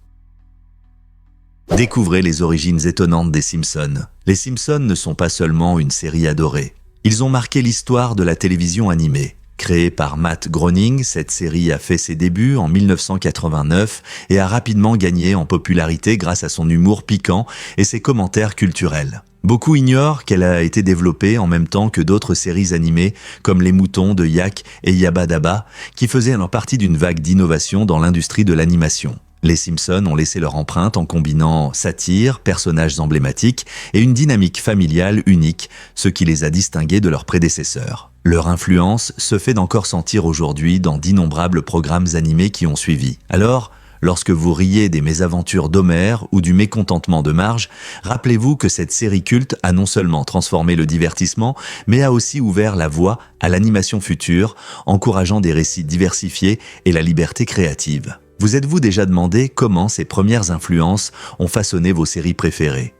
Découvrez les origines étonnantes des Simpsons. Les Simpsons ne sont pas seulement une série adorée. Ils ont marqué l'histoire de la télévision animée. Créée par Matt Groening, cette série a fait ses débuts en 1989 et a rapidement gagné en popularité grâce à son humour piquant et ses commentaires culturels. Beaucoup ignorent qu'elle a été développée en même temps que d'autres séries animées comme Les Moutons de Yak et Yabba Dabba, qui faisaient alors partie d'une vague d'innovation dans l'industrie de l'animation. Les Simpsons ont laissé leur empreinte en combinant satire, personnages emblématiques et une dynamique familiale unique, ce qui les a distingués de leurs prédécesseurs. Leur influence se fait d'encore sentir aujourd'hui dans d'innombrables programmes animés qui ont suivi. Alors, lorsque vous riez des mésaventures d'Homère ou du mécontentement de Marge, rappelez-vous que cette série culte a non seulement transformé le divertissement, mais a aussi ouvert la voie à l'animation future, encourageant des récits diversifiés et la liberté créative. Vous êtes-vous déjà demandé comment ces premières influences ont façonné vos séries préférées ?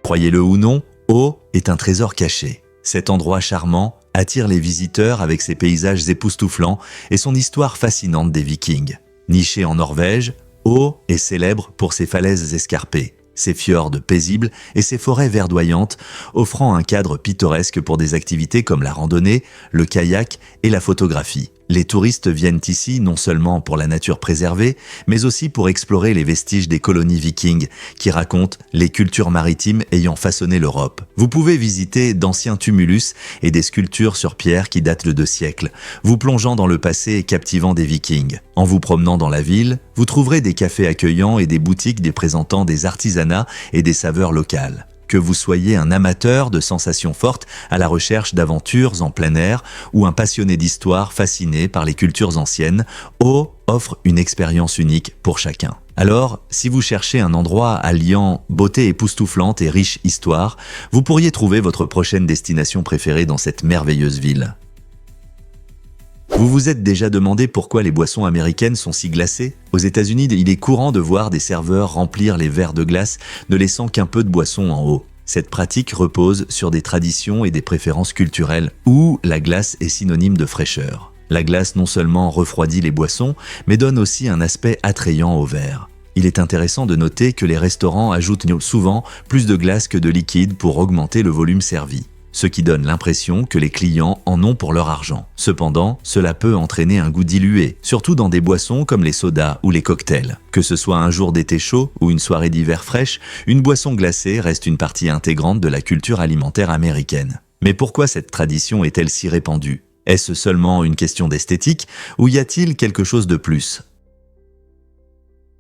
Croyez-le ou non, Hö est un trésor caché. Cet endroit charmant attire les visiteurs avec ses paysages époustouflants et son histoire fascinante des Vikings. Niché en Norvège, Hö est célèbre pour ses falaises escarpées, ses fjords paisibles et ses forêts verdoyantes, offrant un cadre pittoresque pour des activités comme la randonnée, le kayak et la photographie. Les touristes viennent ici non seulement pour la nature préservée, mais aussi pour explorer les vestiges des colonies vikings qui racontent les cultures maritimes ayant façonné l'Europe. Vous pouvez visiter d'anciens tumulus et des sculptures sur pierre qui datent de 2 siècles, vous plongeant dans le passé captivant des vikings. En vous promenant dans la ville, vous trouverez des cafés accueillants et des boutiques présentant des artisanats et des saveurs locales. Que vous soyez un amateur de sensations fortes à la recherche d'aventures en plein air ou un passionné d'histoire fasciné par les cultures anciennes, Hö offre une expérience unique pour chacun. Alors, si vous cherchez un endroit alliant beauté époustouflante et riche histoire, vous pourriez trouver votre prochaine destination préférée dans cette merveilleuse ville. Vous vous êtes déjà demandé pourquoi les boissons américaines sont si glacées ? Aux États-Unis, il est courant de voir des serveurs remplir les verres de glace, ne laissant qu'un peu de boisson en haut. Cette pratique repose sur des traditions et des préférences culturelles, où la glace est synonyme de fraîcheur. La glace non seulement refroidit les boissons, mais donne aussi un aspect attrayant au verre. Il est intéressant de noter que les restaurants ajoutent souvent plus de glace que de liquide pour augmenter le volume servi, ce qui donne l'impression que les clients en ont pour leur argent. Cependant, cela peut entraîner un goût dilué, surtout dans des boissons comme les sodas ou les cocktails. Que ce soit un jour d'été chaud ou une soirée d'hiver fraîche, une boisson glacée reste une partie intégrante de la culture alimentaire américaine. Mais pourquoi cette tradition est-elle si répandue ? Est-ce seulement une question d'esthétique ou y a-t-il quelque chose de plus ?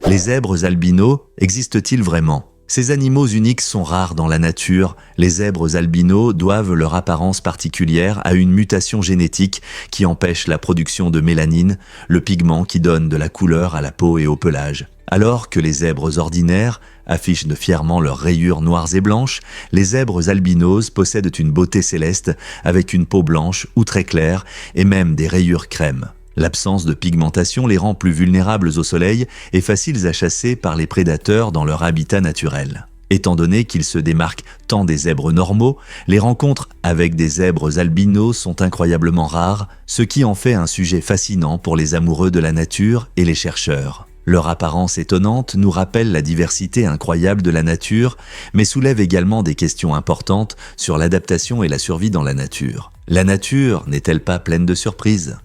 Les zèbres albinos existent-ils vraiment ? Ces animaux uniques sont rares dans la nature. Les zèbres albinos doivent leur apparence particulière à une mutation génétique qui empêche la production de mélanine, le pigment qui donne de la couleur à la peau et au pelage. Alors que les zèbres ordinaires affichent fièrement leurs rayures noires et blanches, les zèbres albinos possèdent une beauté céleste avec une peau blanche ou très claire et même des rayures crème. L'absence de pigmentation les rend plus vulnérables au soleil et faciles à chasser par les prédateurs dans leur habitat naturel. Étant donné qu'ils se démarquent tant des zèbres normaux, les rencontres avec des zèbres albinos sont incroyablement rares, ce qui en fait un sujet fascinant pour les amoureux de la nature et les chercheurs. Leur apparence étonnante nous rappelle la diversité incroyable de la nature, mais soulève également des questions importantes sur l'adaptation et la survie dans la nature. La nature n'est-elle pas pleine de surprises ?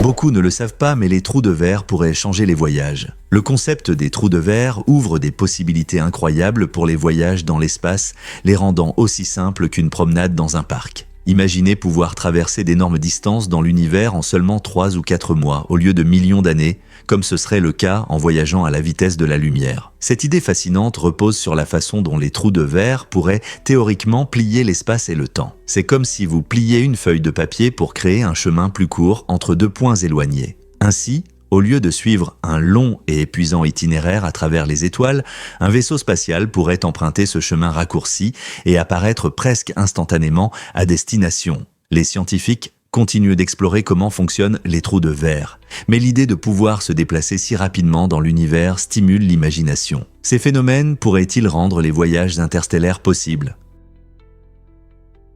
Beaucoup ne le savent pas, mais les trous de verre pourraient changer les voyages. Le concept des trous de verre ouvre des possibilités incroyables pour les voyages dans l'espace, les rendant aussi simples qu'une promenade dans un parc. Imaginez pouvoir traverser d'énormes distances dans l'univers en seulement 3 ou 4 mois, au lieu de millions d'années, comme ce serait le cas en voyageant à la vitesse de la lumière. Cette idée fascinante repose sur la façon dont les trous de verre pourraient théoriquement plier l'espace et le temps. C'est comme si vous pliez une feuille de papier pour créer un chemin plus court entre 2 points éloignés. Ainsi, Au lieu de suivre un long et épuisant itinéraire à travers les étoiles, un vaisseau spatial pourrait emprunter ce chemin raccourci et apparaître presque instantanément à destination. Les scientifiques continuent d'explorer comment fonctionnent les trous de verre, mais l'idée de pouvoir se déplacer si rapidement dans l'univers stimule l'imagination. Ces phénomènes pourraient-ils rendre les voyages interstellaires possibles?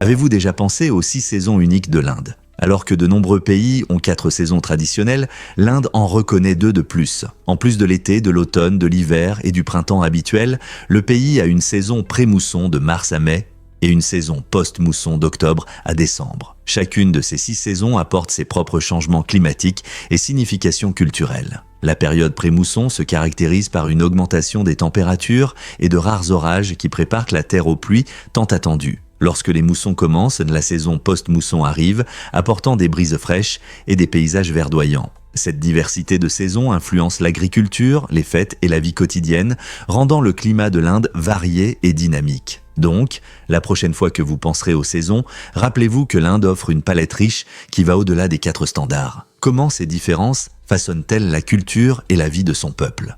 Avez-vous déjà pensé aux 6 saisons uniques de l'Inde? Alors que de nombreux pays ont 4 saisons traditionnelles, l'Inde en reconnaît 2 de plus. En plus de l'été, de l'automne, de l'hiver et du printemps habituel, le pays a une saison pré-mousson de mars à mai et une saison post-mousson d'octobre à décembre. Chacune de ces 6 saisons apporte ses propres changements climatiques et significations culturelles. La période pré-mousson se caractérise par une augmentation des températures et de rares orages qui préparent la terre aux pluies tant attendues. Lorsque les moussons commencent, la saison post-mousson arrive, apportant des brises fraîches et des paysages verdoyants. Cette diversité de saisons influence l'agriculture, les fêtes et la vie quotidienne, rendant le climat de l'Inde varié et dynamique. Donc, la prochaine fois que vous penserez aux saisons, rappelez-vous que l'Inde offre une palette riche qui va au-delà des 4 standards. Comment ces différences façonnent-elles la culture et la vie de son peuple?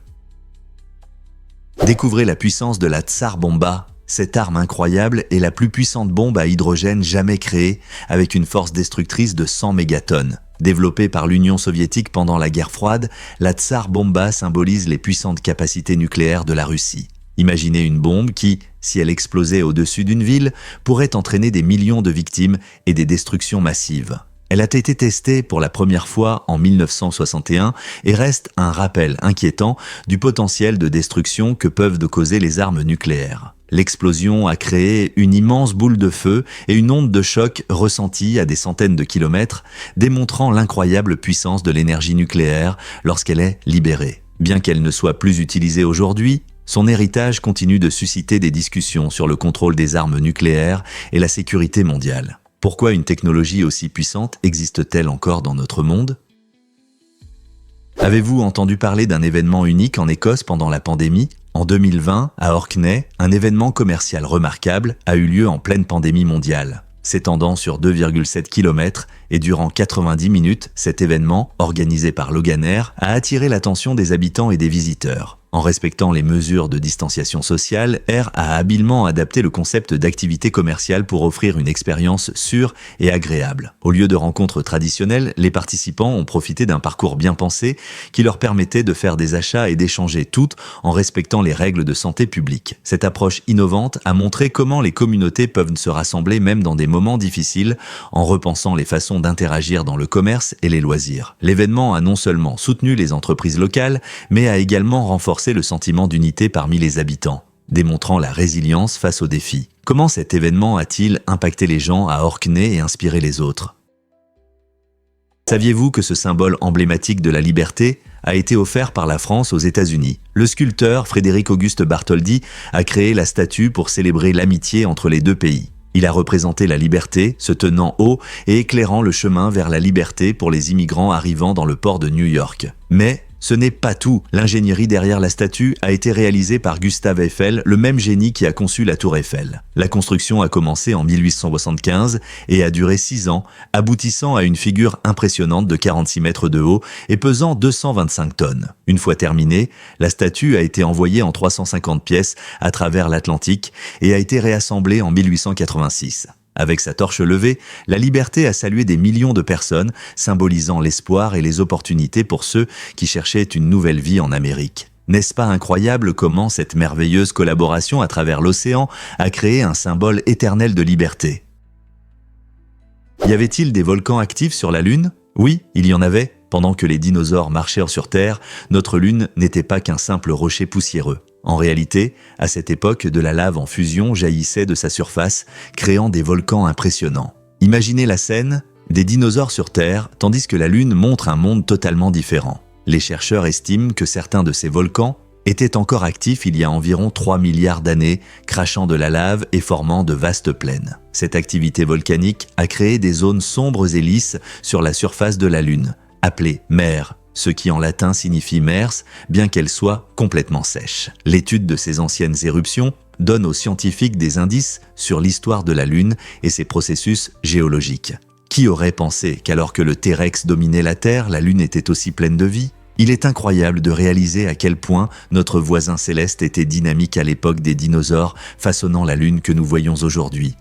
Découvrez la puissance de la Tsar Bomba. Cette arme incroyable est la plus puissante bombe à hydrogène jamais créée, avec une force destructrice de 100 mégatonnes. Développée par l'Union soviétique pendant la guerre froide, la Tsar Bomba symbolise les puissantes capacités nucléaires de la Russie. Imaginez une bombe qui, si elle explosait au-dessus d'une ville, pourrait entraîner des millions de victimes et des destructions massives. Elle a été testée pour la première fois en 1961 et reste un rappel inquiétant du potentiel de destruction que peuvent causer les armes nucléaires. L'explosion a créé une immense boule de feu et une onde de choc ressentie à des centaines de kilomètres, démontrant l'incroyable puissance de l'énergie nucléaire lorsqu'elle est libérée. Bien qu'elle ne soit plus utilisée aujourd'hui, son héritage continue de susciter des discussions sur le contrôle des armes nucléaires et la sécurité mondiale. Pourquoi une technologie aussi puissante existe-t-elle encore dans notre monde? Avez-vous entendu parler d'un événement unique en Écosse pendant la pandémie? En 2020, à Orkney, un événement commercial remarquable a eu lieu en pleine pandémie mondiale. S'étendant sur 2,7 km et durant 90 minutes, cet événement, organisé par Loganair, a attiré l'attention des habitants et des visiteurs. En respectant les mesures de distanciation sociale, Air a habilement adapté le concept d'activité commerciale pour offrir une expérience sûre et agréable. Au lieu de rencontres traditionnelles, les participants ont profité d'un parcours bien pensé qui leur permettait de faire des achats et d'échanger tout en respectant les règles de santé publique. Cette approche innovante a montré comment les communautés peuvent se rassembler même dans des moments difficiles en repensant les façons d'interagir dans le commerce et les loisirs. L'événement a non seulement soutenu les entreprises locales, mais a également renforcé le sentiment d'unité parmi les habitants, démontrant la résilience face aux défis. Comment cet événement a-t-il impacté les gens à Orkney et inspiré les autres? Saviez-vous que ce symbole emblématique de la liberté a été offert par la France aux États-Unis? Le sculpteur Frédéric-Auguste Bartholdi a créé la statue pour célébrer l'amitié entre les deux pays. Il a représenté la liberté, se tenant haut et éclairant le chemin vers la liberté pour les immigrants arrivant dans le port de New York. Mais ce n'est pas tout. L'ingénierie derrière la statue a été réalisée par Gustave Eiffel, le même génie qui a conçu la tour Eiffel. La construction a commencé en 1875 et a duré 6 ans, aboutissant à une figure impressionnante de 46 mètres de haut et pesant 225 tonnes. Une fois terminée, la statue a été envoyée en 350 pièces à travers l'Atlantique et a été réassemblée en 1886. Avec sa torche levée, la liberté a salué des millions de personnes, symbolisant l'espoir et les opportunités pour ceux qui cherchaient une nouvelle vie en Amérique. N'est-ce pas incroyable comment cette merveilleuse collaboration à travers l'océan a créé un symbole éternel de liberté? Y avait-il des volcans actifs sur la Lune? Oui, il y en avait. Pendant que les dinosaures marchaient sur Terre, notre Lune n'était pas qu'un simple rocher poussiéreux. En réalité, à cette époque, de la lave en fusion jaillissait de sa surface, créant des volcans impressionnants. Imaginez la scène, des dinosaures sur Terre, tandis que la Lune montre un monde totalement différent. Les chercheurs estiment que certains de ces volcans étaient encore actifs il y a environ 3 milliards d'années, crachant de la lave et formant de vastes plaines. Cette activité volcanique a créé des zones sombres et lisses sur la surface de la Lune, appelées mers, ce qui en latin signifie mers, bien qu'elle soit complètement sèche. L'étude de ces anciennes éruptions donne aux scientifiques des indices sur l'histoire de la Lune et ses processus géologiques. Qui aurait pensé qu'alors que le T-Rex dominait la Terre, la Lune était aussi pleine de vie? Il est incroyable de réaliser à quel point notre voisin céleste était dynamique à l'époque des dinosaures, façonnant la Lune que nous voyons aujourd'hui.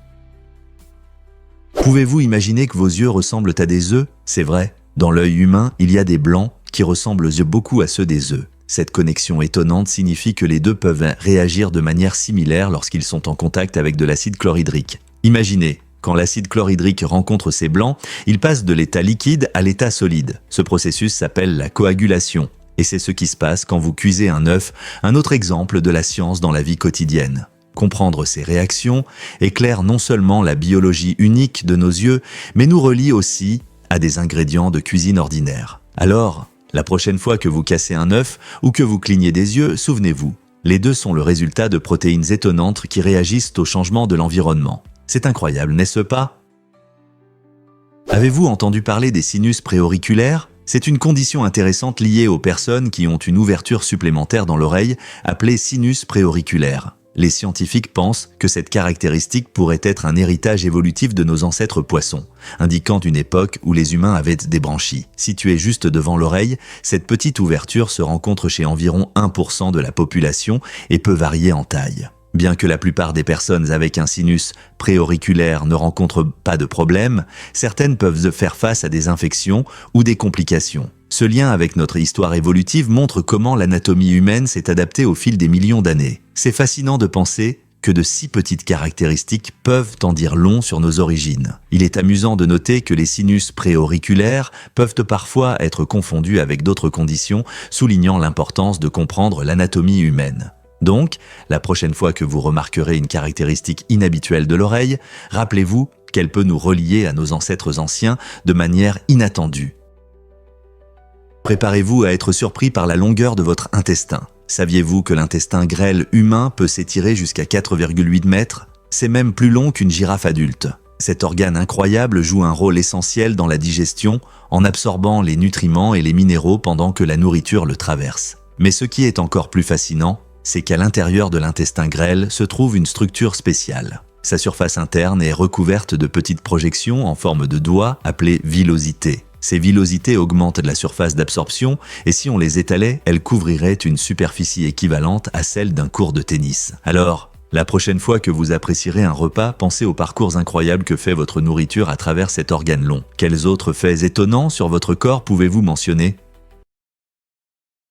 Pouvez-vous imaginer que vos yeux ressemblent à des œufs? C'est vrai, dans l'œil humain, il y a des blancs qui ressemblent beaucoup à ceux des œufs. Cette connexion étonnante signifie que les deux peuvent réagir de manière similaire lorsqu'ils sont en contact avec de l'acide chlorhydrique. Imaginez, quand l'acide chlorhydrique rencontre ces blancs, il passe de l'état liquide à l'état solide. Ce processus s'appelle la coagulation. Et c'est ce qui se passe quand vous cuisez un œuf, un autre exemple de la science dans la vie quotidienne. Comprendre ces réactions éclaire non seulement la biologie unique de nos yeux, mais nous relie aussi à des ingrédients de cuisine ordinaire. Alors, la prochaine fois que vous cassez un œuf ou que vous clignez des yeux, souvenez-vous, les deux sont le résultat de protéines étonnantes qui réagissent au changement de l'environnement. C'est incroyable, n'est-ce pas? Avez-vous entendu parler des sinus préauriculaires? C'est une condition intéressante liée aux personnes qui ont une ouverture supplémentaire dans l'oreille, appelée sinus préauriculaire. Les scientifiques pensent que cette caractéristique pourrait être un héritage évolutif de nos ancêtres poissons, indiquant une époque où les humains avaient des branchies. Située juste devant l'oreille, cette petite ouverture se rencontre chez environ 1% de la population et peut varier en taille. Bien que la plupart des personnes avec un sinus préauriculaire ne rencontrent pas de problème, certaines peuvent faire face à des infections ou des complications. Ce lien avec notre histoire évolutive montre comment l'anatomie humaine s'est adaptée au fil des millions d'années. C'est fascinant de penser que de si petites caractéristiques peuvent en dire long sur nos origines. Il est amusant de noter que les sinus préauriculaires peuvent parfois être confondus avec d'autres conditions, soulignant l'importance de comprendre l'anatomie humaine. Donc, la prochaine fois que vous remarquerez une caractéristique inhabituelle de l'oreille, rappelez-vous qu'elle peut nous relier à nos ancêtres anciens de manière inattendue. Préparez-vous à être surpris par la longueur de votre intestin. Saviez-vous que l'intestin grêle humain peut s'étirer jusqu'à 4,8 mètres? C'est même plus long qu'une girafe adulte. Cet organe incroyable joue un rôle essentiel dans la digestion en absorbant les nutriments et les minéraux pendant que la nourriture le traverse. Mais ce qui est encore plus fascinant, c'est qu'à l'intérieur de l'intestin grêle se trouve une structure spéciale. Sa surface interne est recouverte de petites projections en forme de doigts appelées villosités. Ces villosités augmentent la surface d'absorption et si on les étalait, elles couvriraient une superficie équivalente à celle d'un court de tennis. Alors, la prochaine fois que vous apprécierez un repas, pensez aux parcours incroyables que fait votre nourriture à travers cet organe long. Quels autres faits étonnants sur votre corps pouvez-vous mentionner?